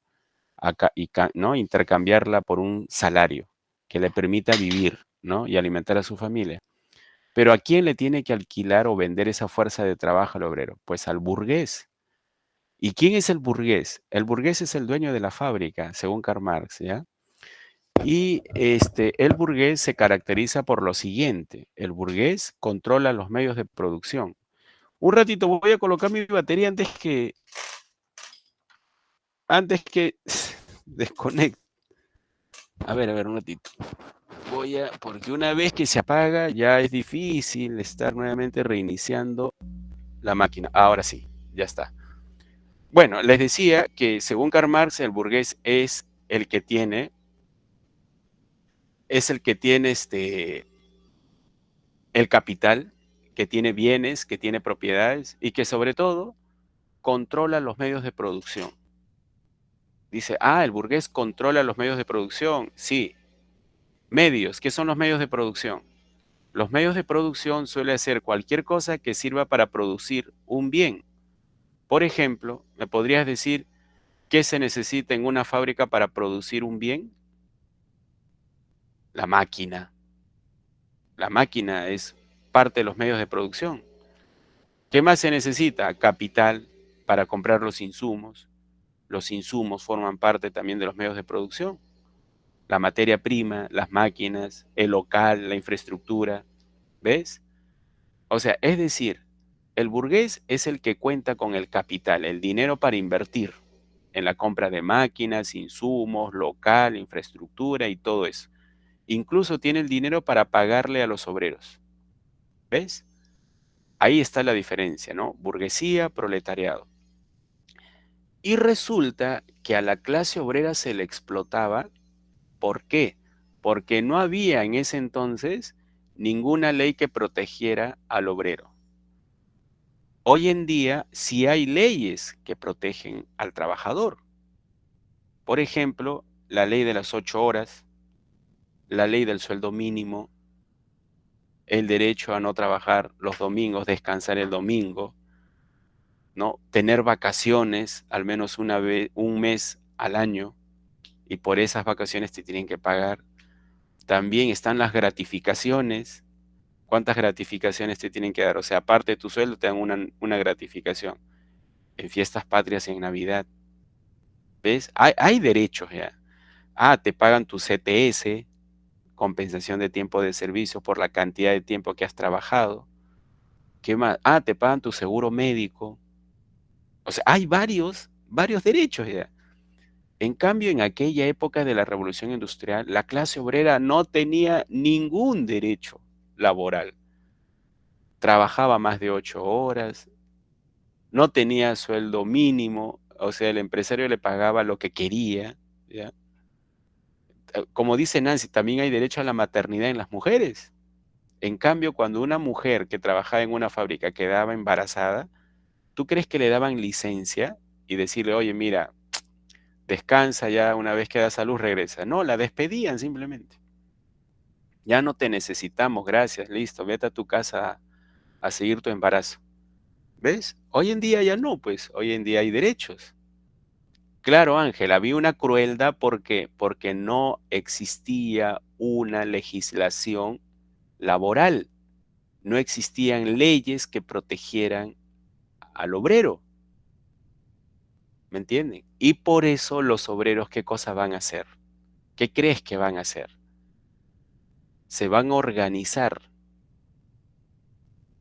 ¿no? Intercambiarla por un salario que le permita vivir, ¿no? Y alimentar a su familia. Pero ¿a quién le tiene que alquilar o vender esa fuerza de trabajo al obrero? Pues al burgués. ¿Y quién es el burgués? El burgués es el dueño de la fábrica, según Karl Marx, ¿ya? Y el burgués se caracteriza por lo siguiente. El burgués controla los medios de producción. Un ratito voy a colocar mi batería antes que desconecte. A ver, un ratito. porque una vez que se apaga ya es difícil estar nuevamente reiniciando la máquina. Ahora sí, ya está. Bueno, les decía que según Karl Marx, el burgués es el que tiene el capital, que tiene bienes, que tiene propiedades y que sobre todo controla los medios de producción. Dice, el burgués controla los medios de producción. Sí, medios. ¿Qué son los medios de producción? Los medios de producción suele ser cualquier cosa que sirva para producir un bien. Por ejemplo, ¿me podrías decir qué se necesita en una fábrica para producir un bien? La máquina. La máquina es parte de los medios de producción. ¿Qué más se necesita? Capital para comprar los insumos. Los insumos forman parte también de los medios de producción. La materia prima, las máquinas, el local, la infraestructura. ¿Ves? O sea, es decir, el burgués es el que cuenta con el capital, el dinero para invertir en la compra de máquinas, insumos, local, infraestructura y todo eso. Incluso tiene el dinero para pagarle a los obreros. ¿Ves? Ahí está la diferencia, ¿no? Burguesía, proletariado. Y resulta que a la clase obrera se le explotaba. ¿Por qué? Porque no había en ese entonces ninguna ley que protegiera al obrero. Hoy en día sí hay leyes que protegen al trabajador. Por ejemplo, la ley de las 8 horas, la ley del sueldo mínimo, el derecho a no trabajar los domingos, descansar el domingo, ¿no? Tener vacaciones al menos una vez, un mes al año, y por esas vacaciones te tienen que pagar. También están las gratificaciones. ¿Cuántas gratificaciones te tienen que dar? O sea, aparte de tu sueldo, te dan una gratificación. En fiestas patrias y en Navidad. ¿Ves? Hay derechos ya. Te pagan tu CTS, compensación de tiempo de servicio por la cantidad de tiempo que has trabajado. ¿Qué más? Te pagan tu seguro médico. O sea, hay varios derechos ya. En cambio, en aquella época de la Revolución Industrial, la clase obrera no tenía ningún derecho laboral. Trabajaba más de 8 horas, no tenía sueldo mínimo, o sea, el empresario le pagaba lo que quería, ¿ya? Como dice Nancy, también hay derecho a la maternidad en las mujeres. En cambio, cuando una mujer que trabajaba en una fábrica quedaba embarazada, ¿tú crees que le daban licencia y decirle, oye, mira, descansa ya, una vez que da salud regresa? No, la despedían simplemente. Ya no te necesitamos, gracias, listo, vete a tu casa a seguir tu embarazo. ¿Ves? Hoy en día ya no, pues, hoy en día hay derechos. Claro, Ángel, había una crueldad porque no existía una legislación laboral, no existían leyes que protegieran al obrero, ¿me entienden? Y por eso los obreros, ¿qué cosa van a hacer? ¿Qué crees que van a hacer? Se van a organizar,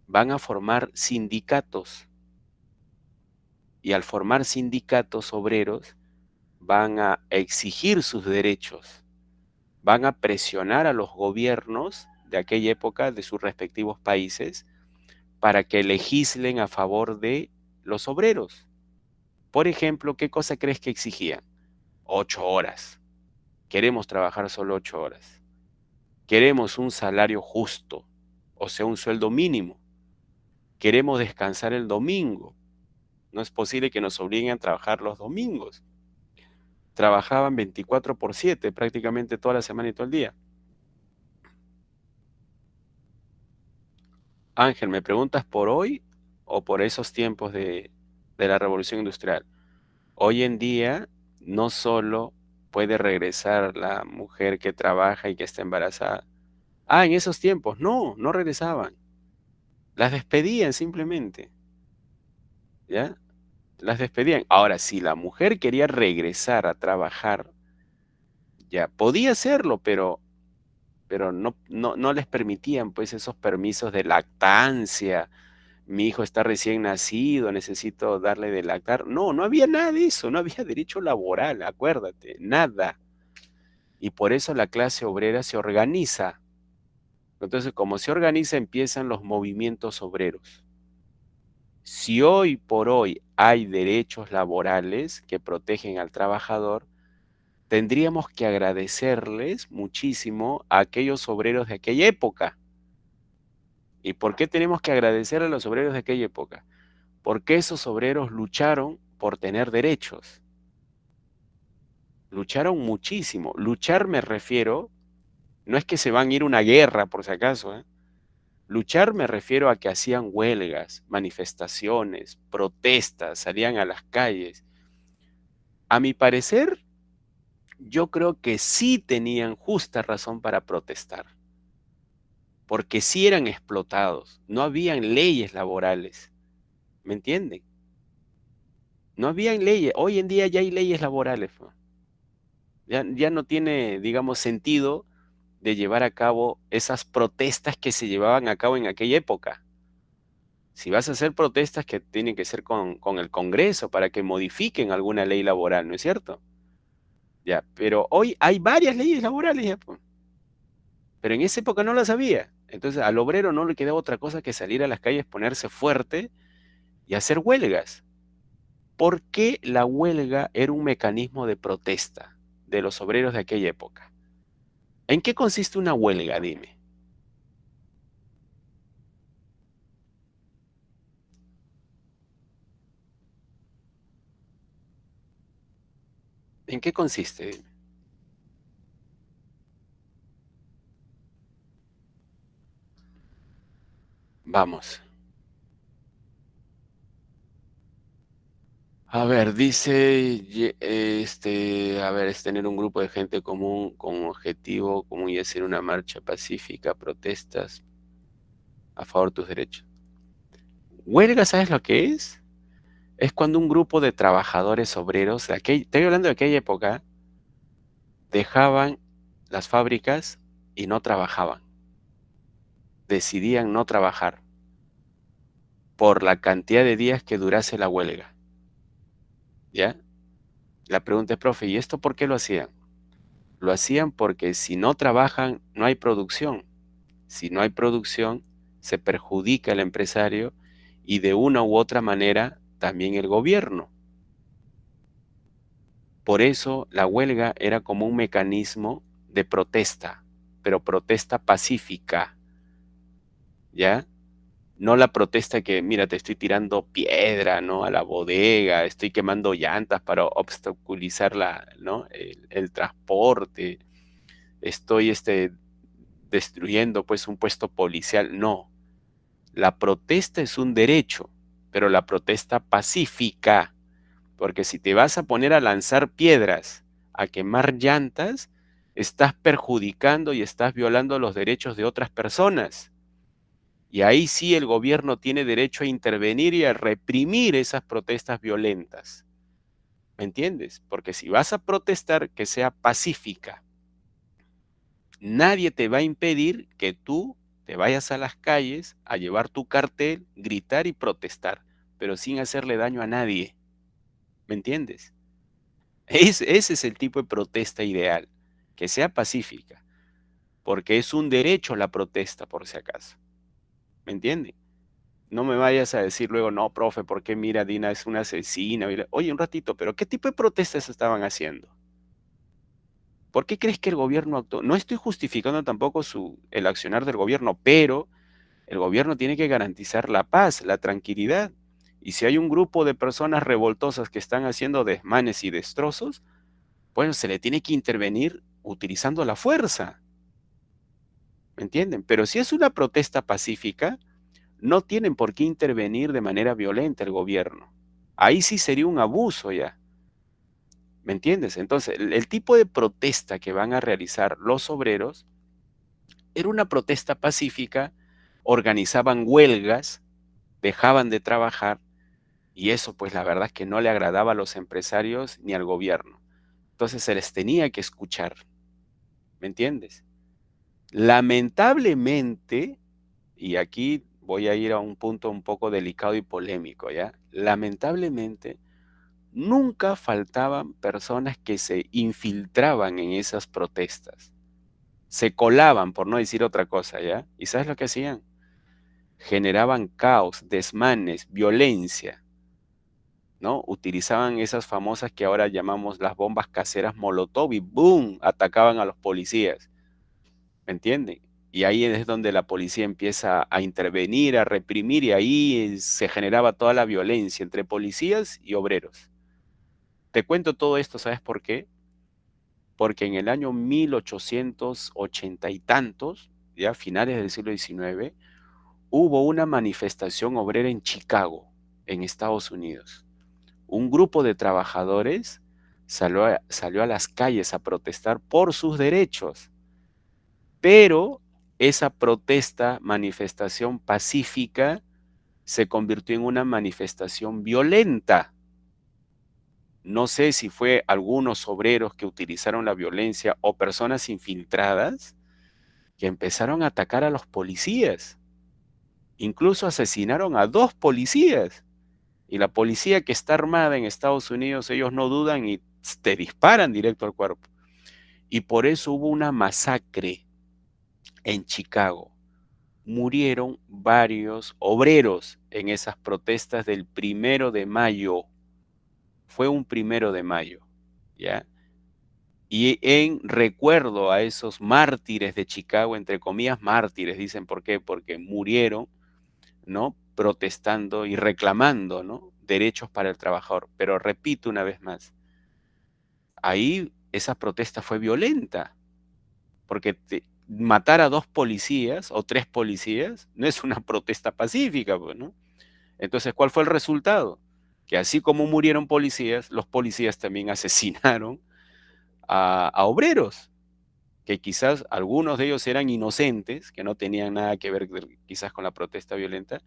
van a formar sindicatos, y al formar sindicatos obreros van a exigir sus derechos, van a presionar a los gobiernos de aquella época de sus respectivos países para que legislen a favor de los obreros. Por ejemplo, ¿qué cosa crees que exigían? 8 horas. Queremos trabajar solo 8 horas. Queremos un salario justo, o sea, un sueldo mínimo. Queremos descansar el domingo. No es posible que nos obliguen a trabajar los domingos. Trabajaban 24/7, prácticamente toda la semana y todo el día. Ángel, ¿me preguntas por hoy o por esos tiempos de la Revolución Industrial? Hoy en día no solo puede regresar la mujer que trabaja y que está embarazada. En esos tiempos, no regresaban. Las despedían simplemente, ¿ya? Las despedían. Ahora, si la mujer quería regresar a trabajar, ya podía hacerlo, pero no les permitían pues esos permisos de lactancia. Mi hijo está recién nacido, necesito darle de lactar. No había nada de eso, no había derecho laboral, acuérdate, nada. y por eso la clase obrera se organiza. Entonces, como se organiza, empiezan los movimientos obreros. Si hoy por hoy hay derechos laborales que protegen al trabajador, tendríamos que agradecerles muchísimo a aquellos obreros de aquella época. ¿Y por qué tenemos que agradecer a los obreros de aquella época? Porque esos obreros lucharon por tener derechos. Lucharon muchísimo. Luchar me refiero, no es que se van a ir a una guerra por si acaso, ¿eh? Luchar me refiero a que hacían huelgas, manifestaciones, protestas, salían a las calles. A mi parecer, yo creo que sí tenían justa razón para protestar, porque sí eran explotados, no habían leyes laborales, ¿me entienden? No habían leyes, hoy en día ya hay leyes laborales, ¿no? Ya no tiene, digamos, sentido de llevar a cabo esas protestas que se llevaban a cabo en aquella época. Si vas a hacer protestas que tienen que ser con el Congreso para que modifiquen alguna ley laboral, ¿no es cierto? Ya, pero hoy hay varias leyes laborales ya, pues. Pero en esa época no las había. Entonces al obrero no le quedaba otra cosa que salir a las calles, ponerse fuerte y hacer huelgas. Porque la huelga era un mecanismo de protesta de los obreros de aquella época. ¿En qué consiste una huelga? Dime. ¿En qué consiste? Dime. Vamos. A ver, dice, a ver, es tener un grupo de gente común con objetivo común y hacer una marcha pacífica, protestas a favor de tus derechos. Huelga, ¿sabes lo que es? Es cuando un grupo de trabajadores obreros, estoy hablando de aquella época, dejaban las fábricas y no trabajaban. Decidían no trabajar por la cantidad de días que durase la huelga. ¿Ya? La pregunta es, profe, ¿y esto por qué lo hacían? Lo hacían porque si no trabajan, no hay producción. Si no hay producción, se perjudica el empresario y de una u otra manera también el gobierno. Por eso la huelga era como un mecanismo de protesta, pero protesta pacífica, ¿ya? No la protesta que, mira, te estoy tirando piedra, ¿no? A la bodega, estoy quemando llantas para obstaculizar ¿no? el transporte, estoy destruyendo pues un puesto policial. No, la protesta es un derecho, pero la protesta pacífica, porque si te vas a poner a lanzar piedras, a quemar llantas, estás perjudicando y estás violando los derechos de otras personas. Y ahí sí el gobierno tiene derecho a intervenir y a reprimir esas protestas violentas. ¿Me entiendes? Porque si vas a protestar, que sea pacífica. Nadie te va a impedir que tú te vayas a las calles a llevar tu cartel, gritar y protestar, pero sin hacerle daño a nadie. ¿Me entiendes? Ese es el tipo de protesta ideal, que sea pacífica, porque es un derecho la protesta, por si acaso. ¿Me entiendes? No me vayas a decir luego, no, profe, ¿por qué mira, Dina es una asesina? Oye, un ratito, pero ¿qué tipo de protestas estaban haciendo? ¿Por qué crees que el gobierno actuó? No estoy justificando tampoco el accionar del gobierno, pero el gobierno tiene que garantizar la paz, la tranquilidad. Y si hay un grupo de personas revoltosas que están haciendo desmanes y destrozos, bueno, se le tiene que intervenir utilizando la fuerza. ¿Me entienden? Pero si es una protesta pacífica, no tienen por qué intervenir de manera violenta el gobierno. Ahí sí sería un abuso ya. ¿Me entiendes? Entonces, el tipo de protesta que van a realizar los obreros era una protesta pacífica, organizaban huelgas, dejaban de trabajar y eso pues la verdad es que no le agradaba a los empresarios ni al gobierno. Entonces se les tenía que escuchar. ¿Me entiendes? Lamentablemente, y aquí voy a ir a un punto un poco delicado y polémico, ¿ya? Lamentablemente, nunca faltaban personas que se infiltraban en esas protestas. Se colaban, por no decir otra cosa, ¿ya? ¿Y sabes lo que hacían? Generaban caos, desmanes, violencia, ¿no? Utilizaban esas famosas que ahora llamamos las bombas caseras Molotov y ¡boom! Atacaban a los policías. ¿Me entienden? Y ahí es donde la policía empieza a intervenir, a reprimir, y ahí se generaba toda la violencia entre policías y obreros. Te cuento todo esto, ¿sabes por qué? Porque en el año 1880 y tantos, ya finales del siglo XIX, hubo una manifestación obrera en Chicago, en Estados Unidos. Un grupo de trabajadores salió a las calles a protestar por sus derechos, pero esa protesta, manifestación pacífica, se convirtió en una manifestación violenta. No sé si fue algunos obreros que utilizaron la violencia o personas infiltradas que empezaron a atacar a los policías. Incluso asesinaron a 2 policías. Y la policía que está armada en Estados Unidos, ellos no dudan y te disparan directo al cuerpo. Y por eso hubo una masacre en Chicago. Murieron varios obreros en esas protestas del 1 de mayo. Fue un 1 de mayo, ¿ya? Y en recuerdo a esos mártires de Chicago, entre comillas mártires, dicen por qué, porque murieron, ¿no? Protestando y reclamando, ¿no? Derechos para el trabajador. Pero repito una vez más, ahí esa protesta fue violenta, porque matar a 2 policías o 3 policías no es una protesta pacífica, pues, ¿no? Entonces, ¿cuál fue el resultado? Que así como murieron policías, los policías también asesinaron a obreros, que quizás algunos de ellos eran inocentes, que no tenían nada que ver quizás con la protesta violenta,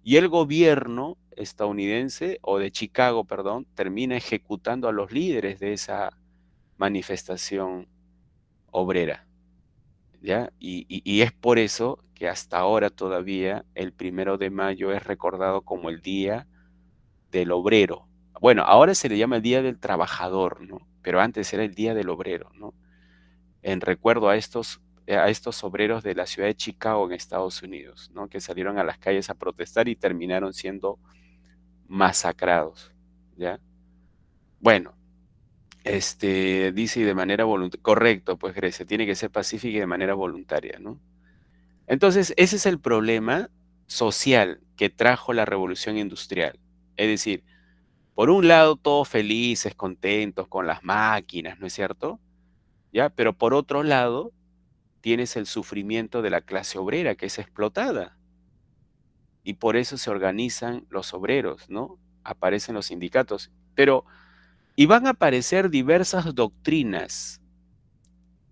y el gobierno estadounidense, o de Chicago, perdón, termina ejecutando a los líderes de esa manifestación obrera, ¿ya? Y es por eso que hasta ahora todavía el 1 de mayo es recordado como el Día del Obrero. Bueno, ahora se le llama el Día del Trabajador, ¿no? Pero antes era el Día del Obrero, ¿no? En recuerdo a estos obreros de la ciudad de Chicago en Estados Unidos, ¿no? Que salieron a las calles a protestar y terminaron siendo masacrados, ¿ya? Bueno, dice y de manera voluntaria, correcto, pues Grecia, tiene que ser pacífica y de manera voluntaria, ¿no? Entonces, ese es el problema social que trajo la revolución industrial. Es decir, por un lado, todos felices, contentos con las máquinas, ¿no es cierto? ¿Ya? Pero por otro lado, tienes el sufrimiento de la clase obrera que es explotada. Y por eso se organizan los obreros, ¿no? Aparecen los sindicatos. Pero, y van a aparecer diversas doctrinas,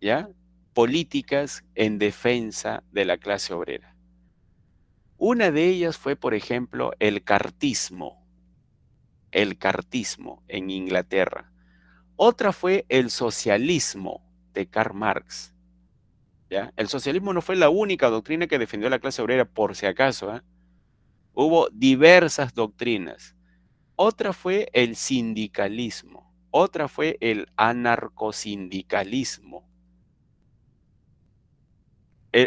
¿ya? Políticas en defensa de la clase obrera. Una de ellas fue, por ejemplo, el cartismo en Inglaterra. Otra fue el socialismo de Karl Marx, ¿ya? El socialismo no fue la única doctrina que defendió a la clase obrera, por si acaso, ¿eh? Hubo diversas doctrinas. Otra fue el sindicalismo, otra fue el anarcosindicalismo,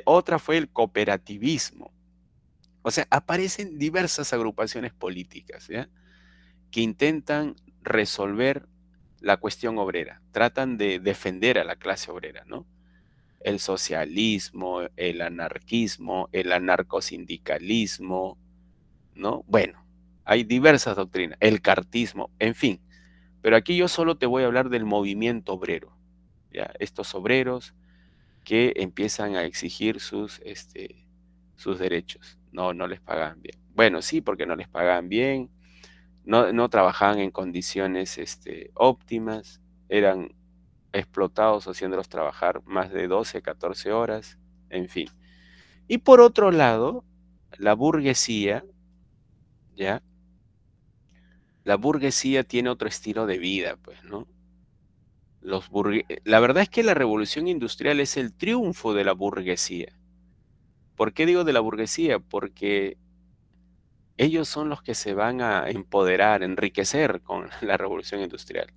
otra fue el cooperativismo. O sea, aparecen diversas agrupaciones políticas, ¿ya? Que intentan resolver la cuestión obrera, tratan de defender a la clase obrera, ¿no? El socialismo, el anarquismo, el anarcosindicalismo, ¿no? Bueno, hay diversas doctrinas, el cartismo, en fin. Pero aquí yo solo te voy a hablar del movimiento obrero, ¿ya? Estos obreros que empiezan a exigir sus derechos. No les pagaban bien. Bueno, sí, porque no les pagaban bien, no trabajaban en condiciones óptimas, eran explotados haciéndolos trabajar más de 12, 14 horas, en fin. Y por otro lado, la burguesía, ¿ya? La burguesía tiene otro estilo de vida, pues, ¿no? La verdad es que la revolución industrial es el triunfo de la burguesía. ¿Por qué digo de la burguesía? Porque ellos son los que se van a empoderar, enriquecer con la revolución industrial.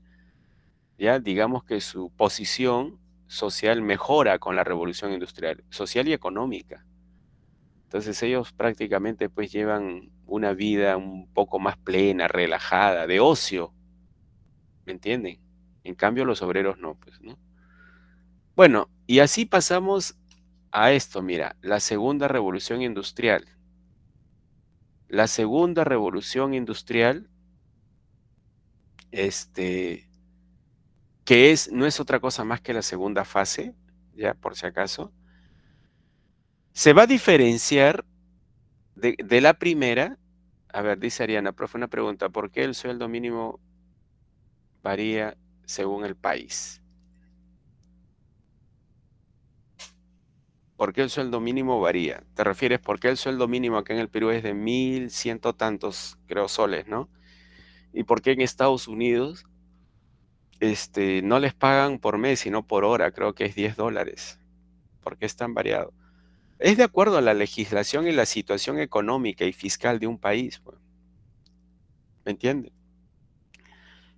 Ya digamos que su posición social mejora con la revolución industrial, social y económica. Entonces ellos prácticamente pues llevan una vida un poco más plena, relajada, de ocio, ¿me entienden? En cambio los obreros no, pues, ¿no? Bueno, y así pasamos a esto, mira, la segunda revolución industrial. La segunda revolución industrial, que no es otra cosa más que la segunda fase, ya por si acaso, se va a diferenciar de la primera. A ver, dice Ariana, profe, una pregunta, ¿por qué el sueldo mínimo varía según el país? ¿Por qué el sueldo mínimo varía? ¿Te refieres por qué el sueldo mínimo acá en el Perú es de 1.100 tantos, creo, soles, ¿no? ¿Y por qué en Estados Unidos no les pagan por mes, sino por hora? Creo que es $10. ¿Por qué es tan variado? Es de acuerdo a la legislación y la situación económica y fiscal de un país, pues, ¿me entiende?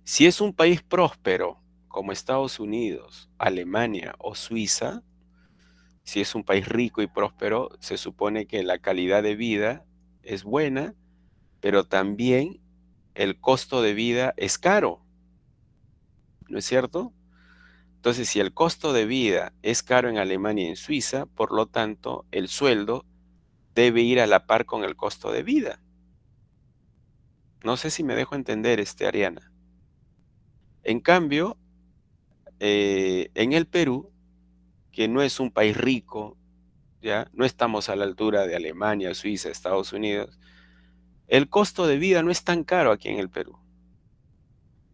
Si es un país próspero, como Estados Unidos, Alemania o Suiza, si es un país rico y próspero, se supone que la calidad de vida es buena, pero también el costo de vida es caro, ¿no es cierto? Entonces, si el costo de vida es caro en Alemania y en Suiza, por lo tanto, el sueldo debe ir a la par con el costo de vida. No sé si me dejo entender, Ariana. En cambio, en el Perú, que no es un país rico, ¿ya? No estamos a la altura de Alemania, Suiza, Estados Unidos, el costo de vida no es tan caro aquí en el Perú.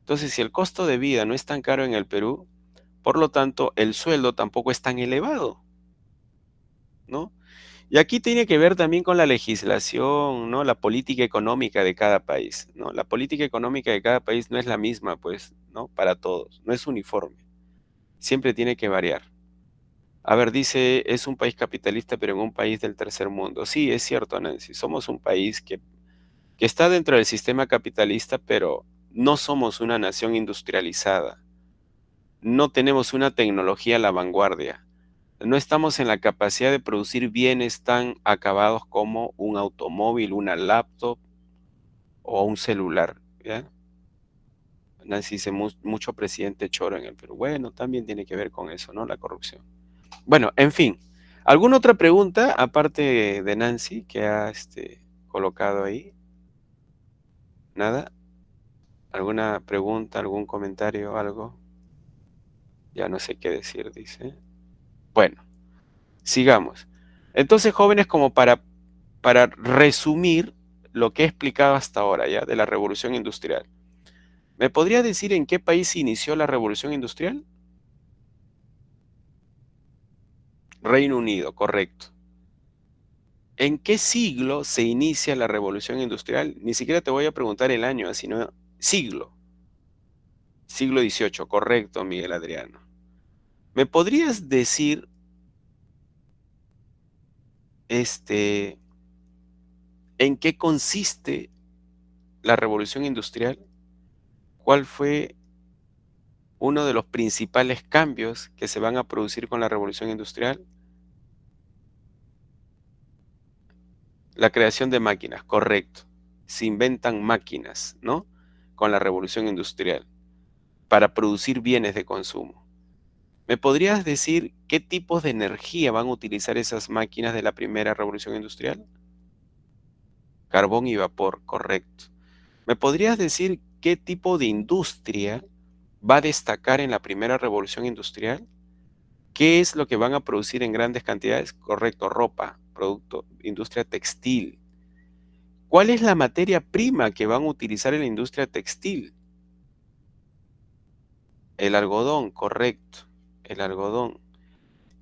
Entonces, si el costo de vida no es tan caro en el Perú, por lo tanto, el sueldo tampoco es tan elevado, ¿no? Y aquí tiene que ver también con la legislación, ¿no? La política económica de cada país, ¿no? La política económica de cada país no es la misma, pues, ¿no? Para todos, no es uniforme. Siempre tiene que variar. A ver, dice, es un país capitalista, pero en un país del tercer mundo. Sí, es cierto, Nancy. Somos un país que está dentro del sistema capitalista, pero no somos una nación industrializada. No tenemos una tecnología a la vanguardia. No estamos en la capacidad de producir bienes tan acabados como un automóvil, una laptop o un celular, ¿ya? Nancy dice mucho presidente choro en el Perú. Bueno, también tiene que ver con eso, ¿no? La corrupción. Bueno, en fin. ¿Alguna otra pregunta aparte de Nancy que ha colocado ahí? ¿Nada? ¿Alguna pregunta, algún comentario, algo? Ya no sé qué decir, dice. Bueno, sigamos. Entonces, jóvenes, como para resumir lo que he explicado hasta ahora, ¿ya? De la revolución industrial. ¿Me podría decir en qué país se inició la revolución industrial? Reino Unido, correcto. ¿En qué siglo se inicia la revolución industrial? Ni siquiera te voy a preguntar el año, sino siglo. Siglo XVIII, correcto, Miguel Adriano. ¿Me podrías decir, en qué consiste la revolución industrial? ¿Cuál fue uno de los principales cambios que se van a producir con la revolución industrial? La creación de máquinas, correcto. Se inventan máquinas, ¿no? Con la revolución industrial, para producir bienes de consumo. ¿Me podrías decir qué tipos de energía van a utilizar esas máquinas de la primera revolución industrial? Carbón y vapor, correcto. ¿Me podrías decir qué tipo de industria va a destacar en la primera revolución industrial? ¿Qué es lo que van a producir en grandes cantidades? Correcto, ropa, producto, industria textil. ¿Cuál es la materia prima que van a utilizar en la industria textil? El algodón, correcto, el algodón.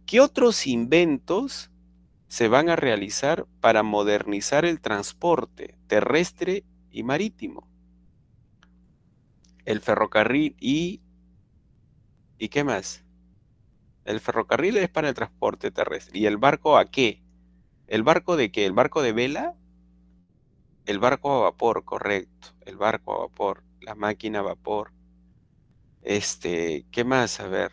¿Qué otros inventos se van a realizar para modernizar el transporte terrestre y marítimo? El ferrocarril ¿y qué más? El ferrocarril es para el transporte terrestre. ¿Y el barco a qué? ¿El barco de qué? ¿El barco de vela? El barco a vapor, correcto. El barco a vapor, la máquina a vapor. ¿Qué más? A ver,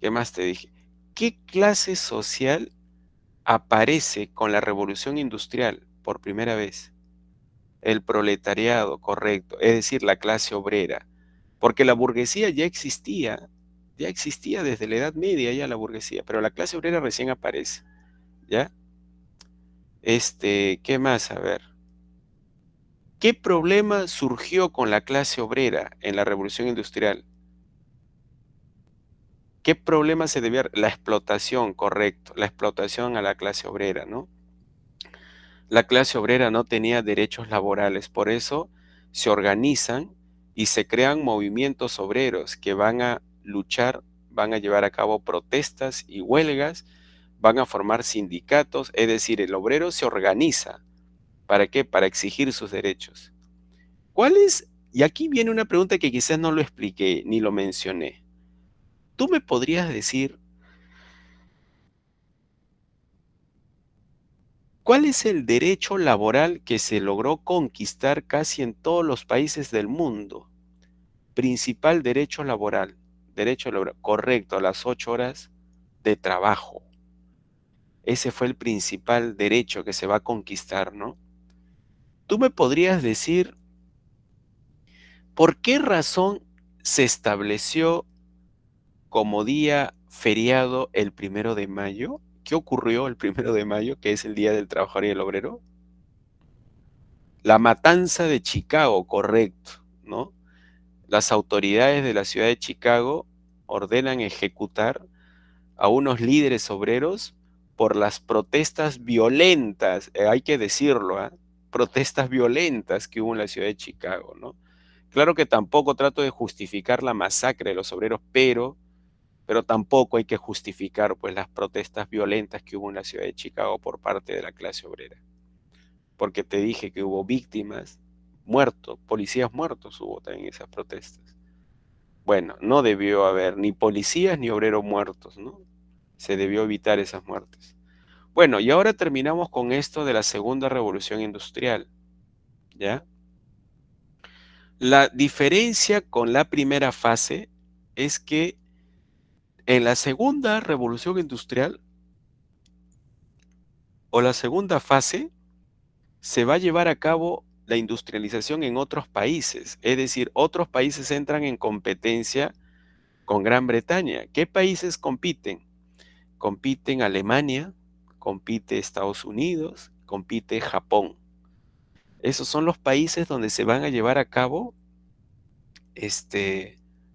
¿qué más te dije? ¿Qué clase social aparece con la revolución industrial por primera vez? El proletariado, correcto. Es decir, la clase obrera. Porque la burguesía ya existía desde la Edad Media ya la burguesía, pero la clase obrera recién aparece, ¿ya? ¿Qué más? A ver. ¿Qué problema surgió con la clase obrera en la revolución industrial? ¿Qué problema se debió? La explotación, correcto, la explotación a la clase obrera, ¿no? La clase obrera no tenía derechos laborales, por eso se organizan y se crean movimientos obreros que van a luchar, van a llevar a cabo protestas y huelgas, van a formar sindicatos, es decir, el obrero se organiza. ¿Para qué? Para exigir sus derechos. ¿Cuál es? Y aquí viene una pregunta que quizás no lo expliqué ni lo mencioné. ¿Tú me podrías decir cuál es el derecho laboral que se logró conquistar casi en todos los países del mundo? Principal derecho laboral, correcto, las 8 horas de trabajo. Ese fue el principal derecho que se va a conquistar, ¿no? ¿Tú me podrías decir por qué razón se estableció como día feriado el 1 de mayo? ¿Qué ocurrió el 1 de mayo, que es el Día del Trabajador y el Obrero? La matanza de Chicago, correcto, ¿no? Las autoridades de la ciudad de Chicago ordenan ejecutar a unos líderes obreros por las protestas violentas, hay que decirlo, ¿ah? Protestas violentas que hubo en la ciudad de Chicago, ¿no? Claro que tampoco trato de justificar la masacre de los obreros, pero tampoco hay que justificar pues las protestas violentas que hubo en la ciudad de Chicago por parte de la clase obrera. Porque te dije que hubo víctimas, muertos, policías muertos hubo también en esas protestas. Bueno, no debió haber ni policías ni obreros muertos, ¿no? Se debió evitar esas muertes. Bueno, y ahora terminamos con esto de la segunda revolución industrial, ¿ya? La diferencia con la primera fase es que en la segunda revolución industrial o la segunda fase se va a llevar a cabo la industrialización en otros países, es decir, otros países entran en competencia con Gran Bretaña. ¿Qué países compiten? Compiten Alemania, compite Estados Unidos, compite Japón. Esos son los países donde se van a llevar a cabo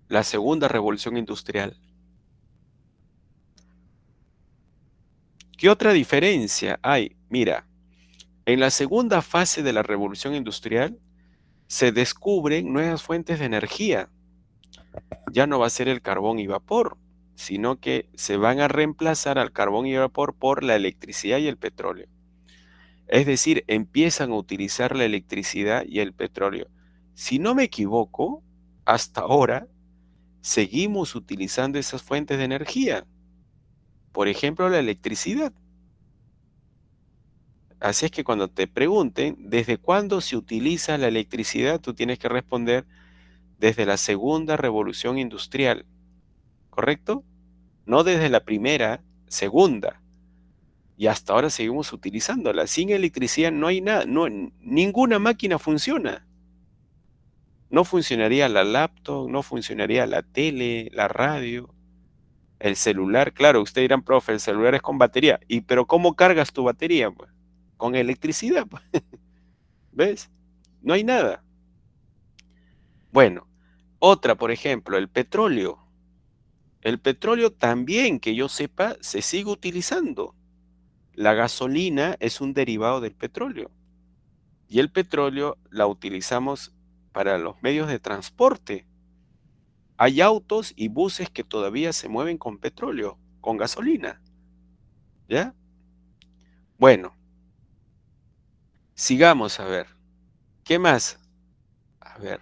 la segunda revolución industrial. ¿Qué otra diferencia hay? Mira, en la segunda fase de la revolución industrial se descubren nuevas fuentes de energía. Ya no va a ser el carbón y vapor, sino que se van a reemplazar al carbón y vapor por la electricidad y el petróleo. Es decir, empiezan a utilizar la electricidad y el petróleo. Si no me equivoco, hasta ahora seguimos utilizando esas fuentes de energía. Por ejemplo, la electricidad. Así es que cuando te pregunten desde cuándo se utiliza la electricidad, tú tienes que responder desde la segunda revolución industrial, ¿correcto? No desde la primera, segunda. Y hasta ahora seguimos utilizándola. Sin electricidad no hay nada, no, ninguna máquina funciona. No funcionaría la laptop, no funcionaría la tele, la radio, el celular. Claro, ustedes dirán, profe, el celular es con batería. Pero ¿cómo cargas tu batería? Pues? Con electricidad. Pues. ¿Ves? No hay nada. Bueno, otra, por ejemplo, el petróleo. El petróleo también, que yo sepa, se sigue utilizando. La gasolina es un derivado del petróleo. Y el petróleo la utilizamos para los medios de transporte. Hay autos y buses que todavía se mueven con petróleo, con gasolina. ¿Ya? Bueno, sigamos a ver. ¿Qué más? A ver.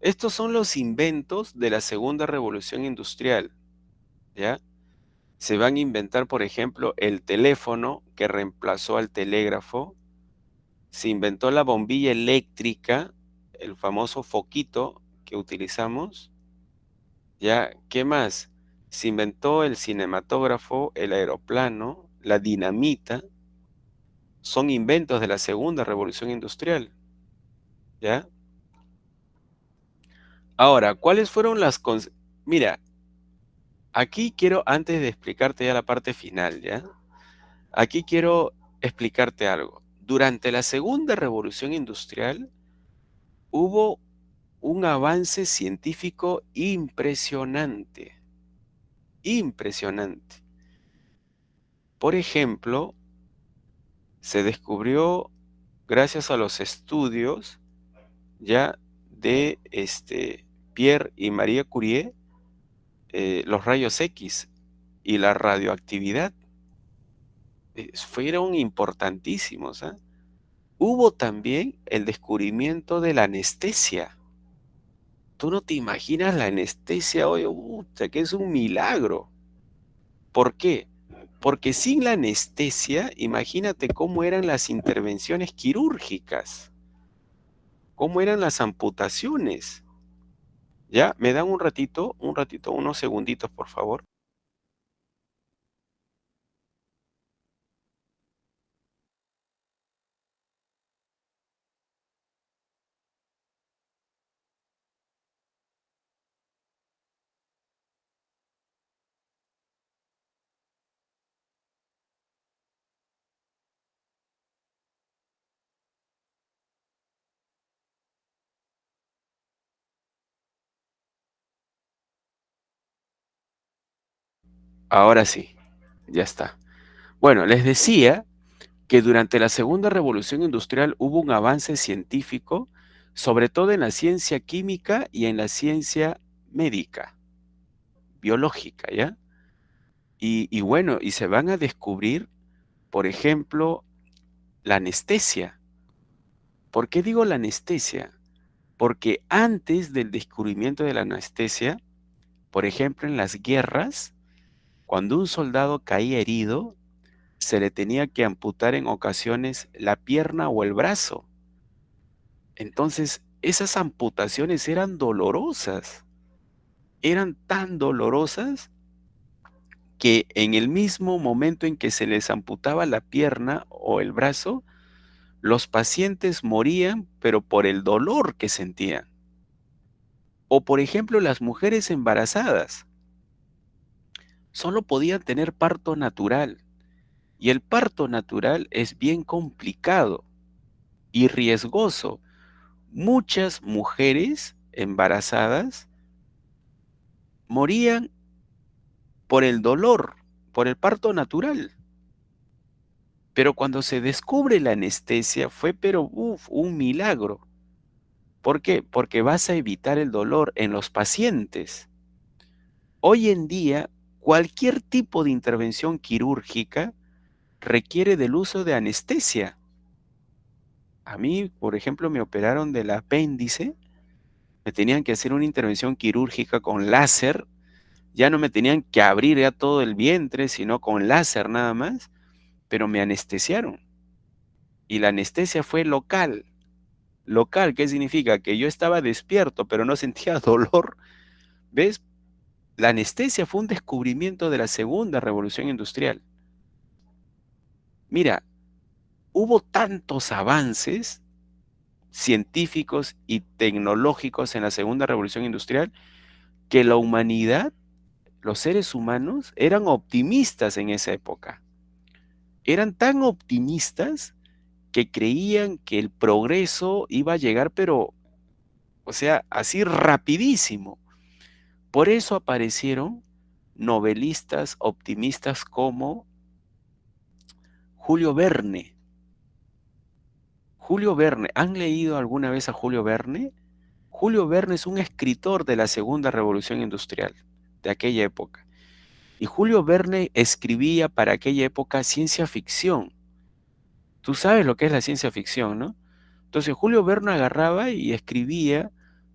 Estos son los inventos de la segunda revolución industrial. ¿Ya? Se van a inventar, por ejemplo, el teléfono que reemplazó al telégrafo. se inventó la bombilla eléctrica, el famoso foquito que utilizamos. ¿Ya? ¿Qué más? Se inventó el cinematógrafo, el aeroplano, la dinamita. Son inventos de la segunda revolución industrial. ¿Ya? Ahora, ¿cuáles fueron Mira, aquí quiero, antes de explicarte ya la parte final, ¿ya? Aquí quiero explicarte algo. Durante la segunda revolución industrial hubo un avance científico impresionante. Impresionante. Por ejemplo, se descubrió, gracias a los estudios ya de Pierre y Marie Curie, los rayos X y la radioactividad. Fueron importantísimos, ¿ah? Hubo también el descubrimiento de la anestesia. Tú no te imaginas la anestesia hoy, que es un milagro. ¿Por qué? Porque sin la anestesia, imagínate cómo eran las intervenciones quirúrgicas, cómo eran las amputaciones. ¿Ya? ¿Me dan un ratito, unos segunditos, por favor? Ahora sí, ya está. Bueno, les decía que durante la segunda revolución industrial hubo un avance científico, sobre todo en la ciencia química y en la ciencia médica, biológica, ¿ya? Y bueno, y se van a descubrir, por ejemplo, la anestesia. ¿Por qué digo la anestesia? Porque antes del descubrimiento de la anestesia, por ejemplo, en las guerras, cuando un soldado caía herido, se le tenía que amputar en ocasiones la pierna o el brazo. Entonces, esas amputaciones eran dolorosas, eran tan dolorosas que en el mismo momento en que se les amputaba la pierna o el brazo, los pacientes morían, pero por el dolor que sentían. O por ejemplo, las mujeres embarazadas solo podían tener parto natural. Y el parto natural es bien complicado y riesgoso. Muchas mujeres embarazadas morían por el dolor, por el parto natural. Pero cuando se descubre la anestesia fue, pero un milagro. ¿Por qué? Porque vas a evitar el dolor en los pacientes. Hoy en día, cualquier tipo de intervención quirúrgica requiere del uso de anestesia. A mí, por ejemplo, me operaron del apéndice, me tenían que hacer una intervención quirúrgica con láser, ya no me tenían que abrir ya todo el vientre, sino con láser nada más, pero me anestesiaron. Y la anestesia fue local. Local, ¿qué significa? Que yo estaba despierto, pero no sentía dolor. ¿Ves? La anestesia fue un descubrimiento de la segunda revolución industrial. Mira, hubo tantos avances científicos y tecnológicos en la segunda revolución industrial que la humanidad, los seres humanos, eran optimistas en esa época. Eran tan optimistas que creían que el progreso iba a llegar, pero, o sea, así rapidísimo. Por eso aparecieron novelistas optimistas como Julio Verne. Julio Verne, ¿han leído alguna vez a Julio Verne? Julio Verne es un escritor de la segunda revolución industrial, de aquella época. Y Julio Verne escribía para aquella época ciencia ficción. Tú sabes lo que es la ciencia ficción, ¿no? Entonces Julio Verne agarraba y escribía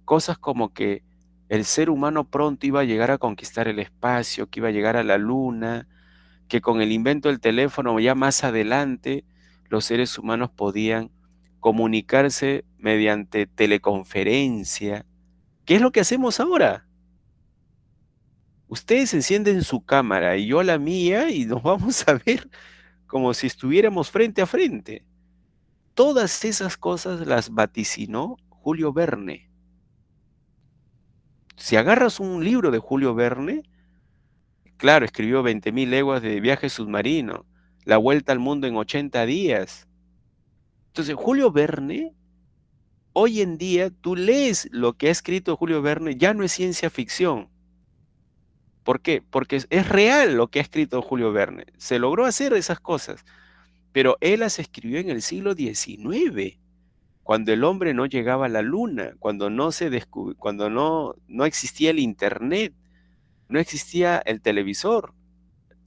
cosas como que el ser humano pronto iba a llegar a conquistar el espacio, que iba a llegar a la luna, que con el invento del teléfono ya más adelante los seres humanos podían comunicarse mediante teleconferencia. ¿Qué es lo que hacemos ahora? Ustedes encienden su cámara y yo la mía y nos vamos a ver como si estuviéramos frente a frente. Todas esas cosas las vaticinó Julio Verne. Si agarras un libro de Julio Verne, claro, escribió 20.000 leguas de viaje submarino, La vuelta al mundo en 80 días. Entonces, Julio Verne, hoy en día tú lees lo que ha escrito Julio Verne, ya no es ciencia ficción. ¿Por qué? Porque es real lo que ha escrito Julio Verne. Se logró hacer esas cosas, pero él las escribió en el siglo XIX, cuando el hombre no llegaba a la luna, cuando cuando no existía el internet, no existía el televisor,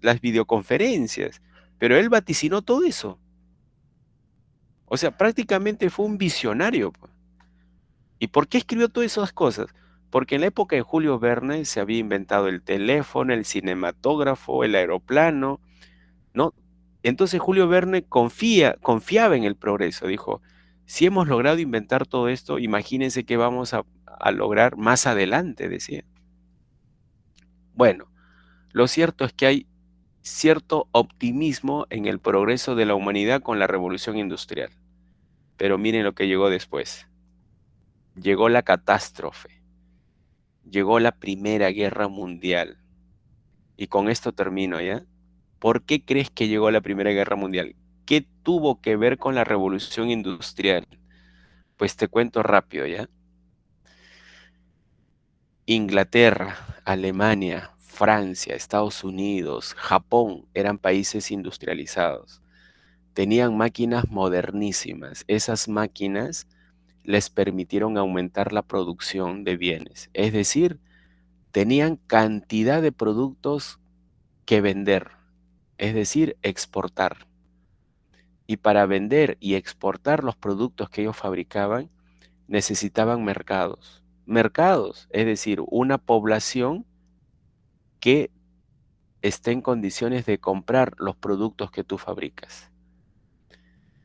las videoconferencias, pero él vaticinó todo eso. O sea, prácticamente fue un visionario, pues. ¿Y por qué escribió todas esas cosas? Porque en la época de Julio Verne se había inventado el teléfono, el cinematógrafo, el aeroplano, ¿no? Entonces Julio Verne confiaba en el progreso. Dijo, si hemos logrado inventar todo esto, imagínense qué vamos a lograr más adelante, decía. Bueno, lo cierto es que hay cierto optimismo en el progreso de la humanidad con la revolución industrial. Pero miren lo que llegó después. Llegó la catástrofe. Llegó la Primera Guerra Mundial. Y con esto termino, ¿ya? ¿Por qué crees que llegó la Primera Guerra Mundial? ¿Qué tuvo que ver con la revolución industrial? Pues te cuento rápido, ¿ya? Inglaterra, Alemania, Francia, Estados Unidos, Japón eran países industrializados. Tenían máquinas modernísimas. Esas máquinas les permitieron aumentar la producción de bienes. Es decir, tenían cantidad de productos que vender, es decir, exportar. Y para vender y exportar los productos que ellos fabricaban, necesitaban mercados. Mercados, es decir, una población que esté en condiciones de comprar los productos que tú fabricas.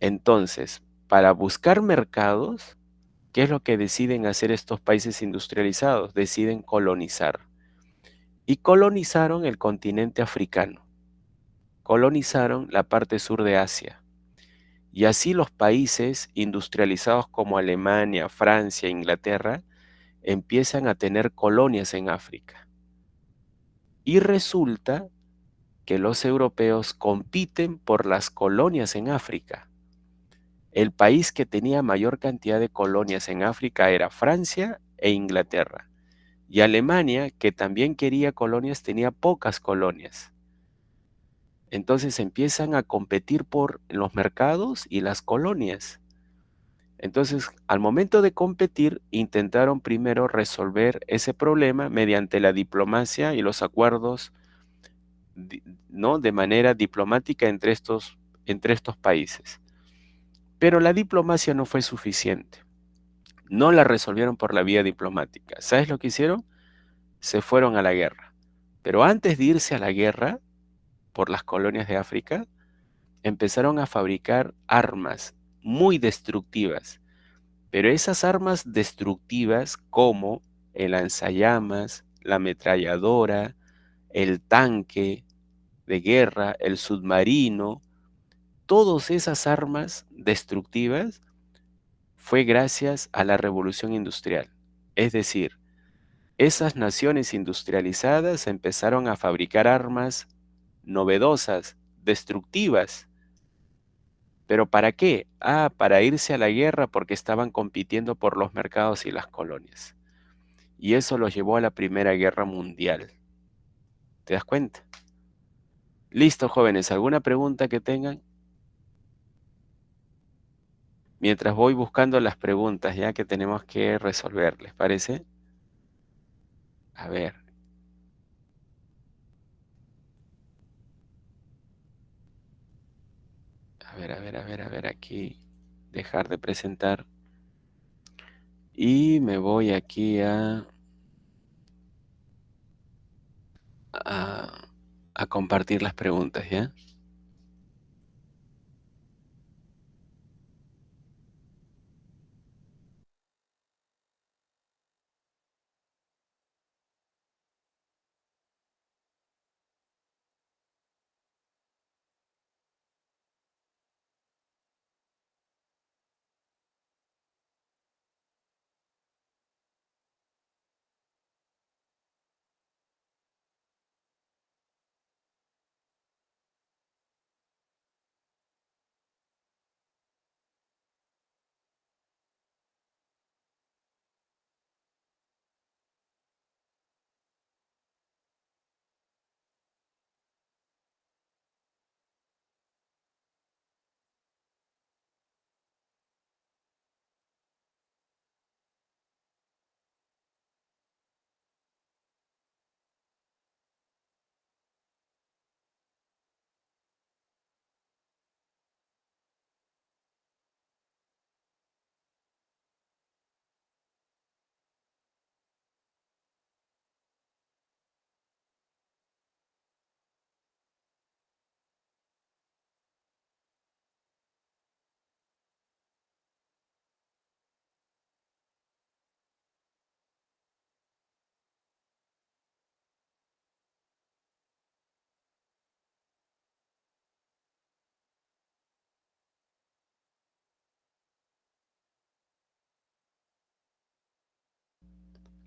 Entonces, para buscar mercados, ¿qué es lo que deciden hacer estos países industrializados? Deciden colonizar. Y colonizaron el continente africano. Colonizaron la parte sur de Asia. Y así los países industrializados como Alemania, Francia, Inglaterra, empiezan a tener colonias en África. Y resulta que los europeos compiten por las colonias en África. El país que tenía mayor cantidad de colonias en África era Francia e Inglaterra. Y Alemania, que también quería colonias, tenía pocas colonias. Entonces empiezan a competir por los mercados y las colonias. Entonces, al momento de competir, intentaron primero resolver ese problema mediante la diplomacia y los acuerdos, ¿no?, de manera diplomática entre estos países. Pero la diplomacia no fue suficiente. No la resolvieron por la vía diplomática. ¿Sabes lo que hicieron? Se fueron a la guerra. Pero antes de irse a la guerra por las colonias de África, empezaron a fabricar armas muy destructivas. Pero esas armas destructivas como el lanzallamas, la ametralladora, el tanque de guerra, el submarino, todas esas armas destructivas fue gracias a la revolución industrial. Es decir, esas naciones industrializadas empezaron a fabricar armas novedosas, destructivas. ¿Pero para qué? Para irse a la guerra porque estaban compitiendo por los mercados y las colonias. Y eso los llevó a la Primera Guerra Mundial. ¿Te das cuenta? Listo, jóvenes. ¿Alguna pregunta que tengan? Mientras voy buscando las preguntas ya que tenemos que resolver, ¿les parece? A ver. A ver, aquí. Dejar de presentar. Y me voy aquí a compartir las preguntas, ¿ya?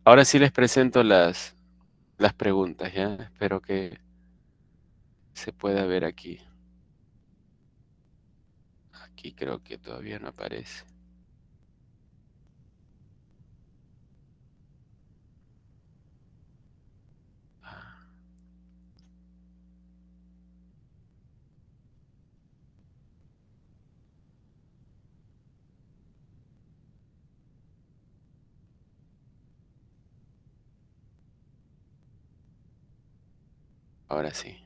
Ahora sí les presento las preguntas, ¿ya? Espero que se pueda ver aquí. Aquí creo que todavía no aparece. Ahora sí.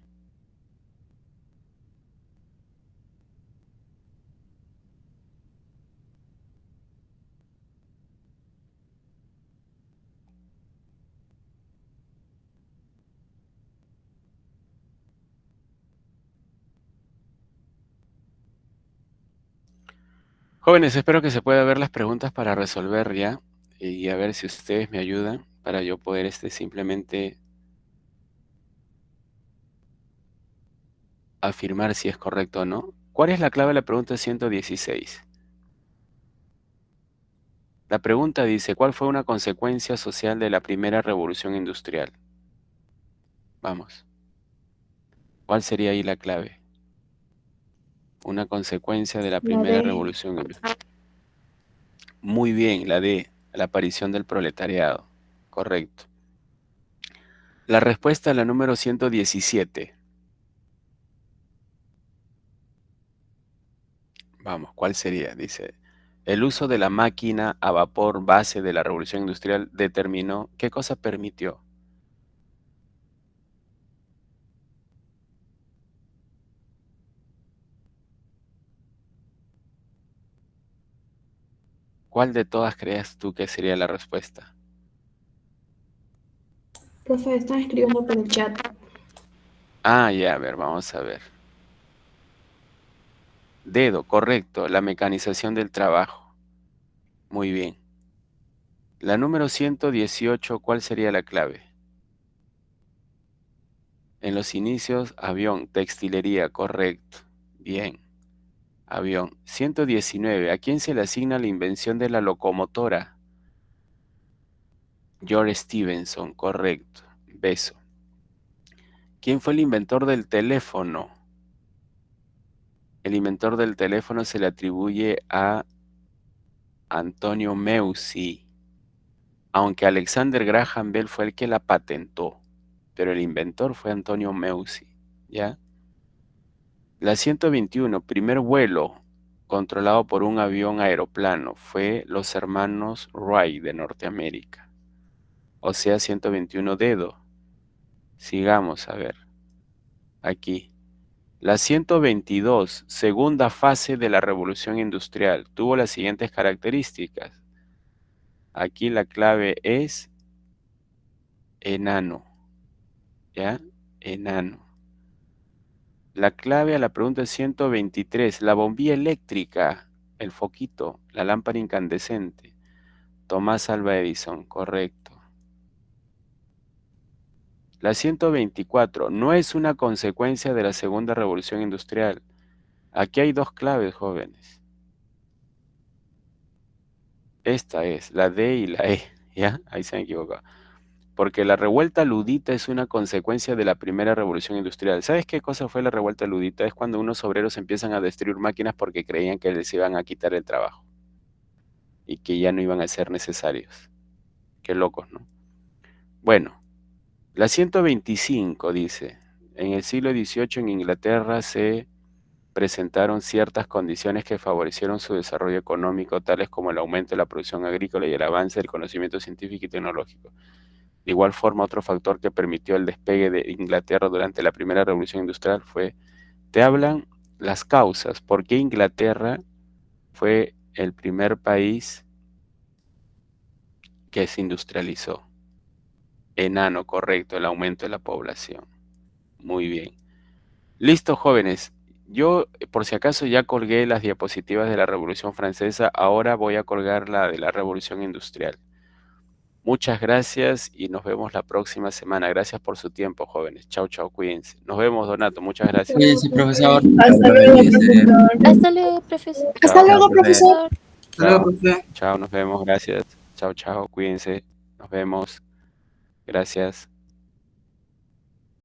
Jóvenes, espero que se pueda ver las preguntas para resolver ya y a ver si ustedes me ayudan para yo poder simplemente afirmar si es correcto o no. ¿Cuál es la clave de la pregunta 116? La pregunta dice, ¿cuál fue una consecuencia social de la primera revolución industrial? Vamos. ¿Cuál sería ahí la clave? Una consecuencia de la primera D. revolución industrial. Muy bien, la D, la aparición del proletariado. Correcto. La respuesta a la número 117. Vamos, ¿cuál sería? Dice, el uso de la máquina a vapor base de la revolución industrial determinó, ¿qué cosa permitió? ¿Cuál de todas crees tú que sería la respuesta? Profe, están escribiendo por el chat. Ah, ya, a ver, vamos a ver. Dedo, correcto, la mecanización del trabajo. Muy bien. La número 118, ¿cuál sería la clave? En los inicios, avión, textilería, correcto. Bien, avión. 119, ¿a quién se le asigna la invención de la locomotora? George Stephenson, correcto. Beso. ¿Quién fue el inventor del teléfono? El inventor del teléfono se le atribuye a Antonio Meucci, aunque Alexander Graham Bell fue el que la patentó, pero el inventor fue Antonio Meucci, ¿ya? La 121, primer vuelo controlado por un avión aeroplano, fue los hermanos Wright de Norteamérica. O sea, 121 dedo. Sigamos a ver. Aquí. La 122, segunda fase de la revolución industrial, tuvo las siguientes características. Aquí la clave es enano. ¿Ya? Enano. La clave a la pregunta 123, la bombilla eléctrica, el foquito, la lámpara incandescente. Tomás Alva Edison, correcto. La 124, no es una consecuencia de la segunda revolución industrial. Aquí hay dos claves, jóvenes. Esta es, la D y la E, ¿ya? Ahí se han equivocado. Porque la revuelta ludita es una consecuencia de la primera revolución industrial. ¿Sabes qué cosa fue la revuelta ludita? Es cuando unos obreros empiezan a destruir máquinas porque creían que les iban a quitar el trabajo y que ya no iban a ser necesarios. Qué locos, ¿no? Bueno, la 125 dice, en el siglo XVIII en Inglaterra se presentaron ciertas condiciones que favorecieron su desarrollo económico, tales como el aumento de la producción agrícola y el avance del conocimiento científico y tecnológico. De igual forma, otro factor que permitió el despegue de Inglaterra durante la primera revolución industrial fue, te hablan las causas, por qué Inglaterra fue el primer país que se industrializó. Enano, correcto, el aumento de la población. Muy bien. Listo, jóvenes. Yo, por si acaso, ya colgué las diapositivas de la Revolución Francesa. Ahora voy a colgar la de la Revolución Industrial. Muchas gracias y nos vemos la próxima semana. Gracias por su tiempo, jóvenes. Chau, chau, cuídense. Nos vemos, Donato. Muchas gracias. Cuídense, profesor. Hasta luego, profesor. Hasta luego, profesor. Chao, Hasta luego, profesor. Hasta luego, profe. chao, nos vemos. Gracias. Chao, chao, cuídense. Nos vemos. Gracias.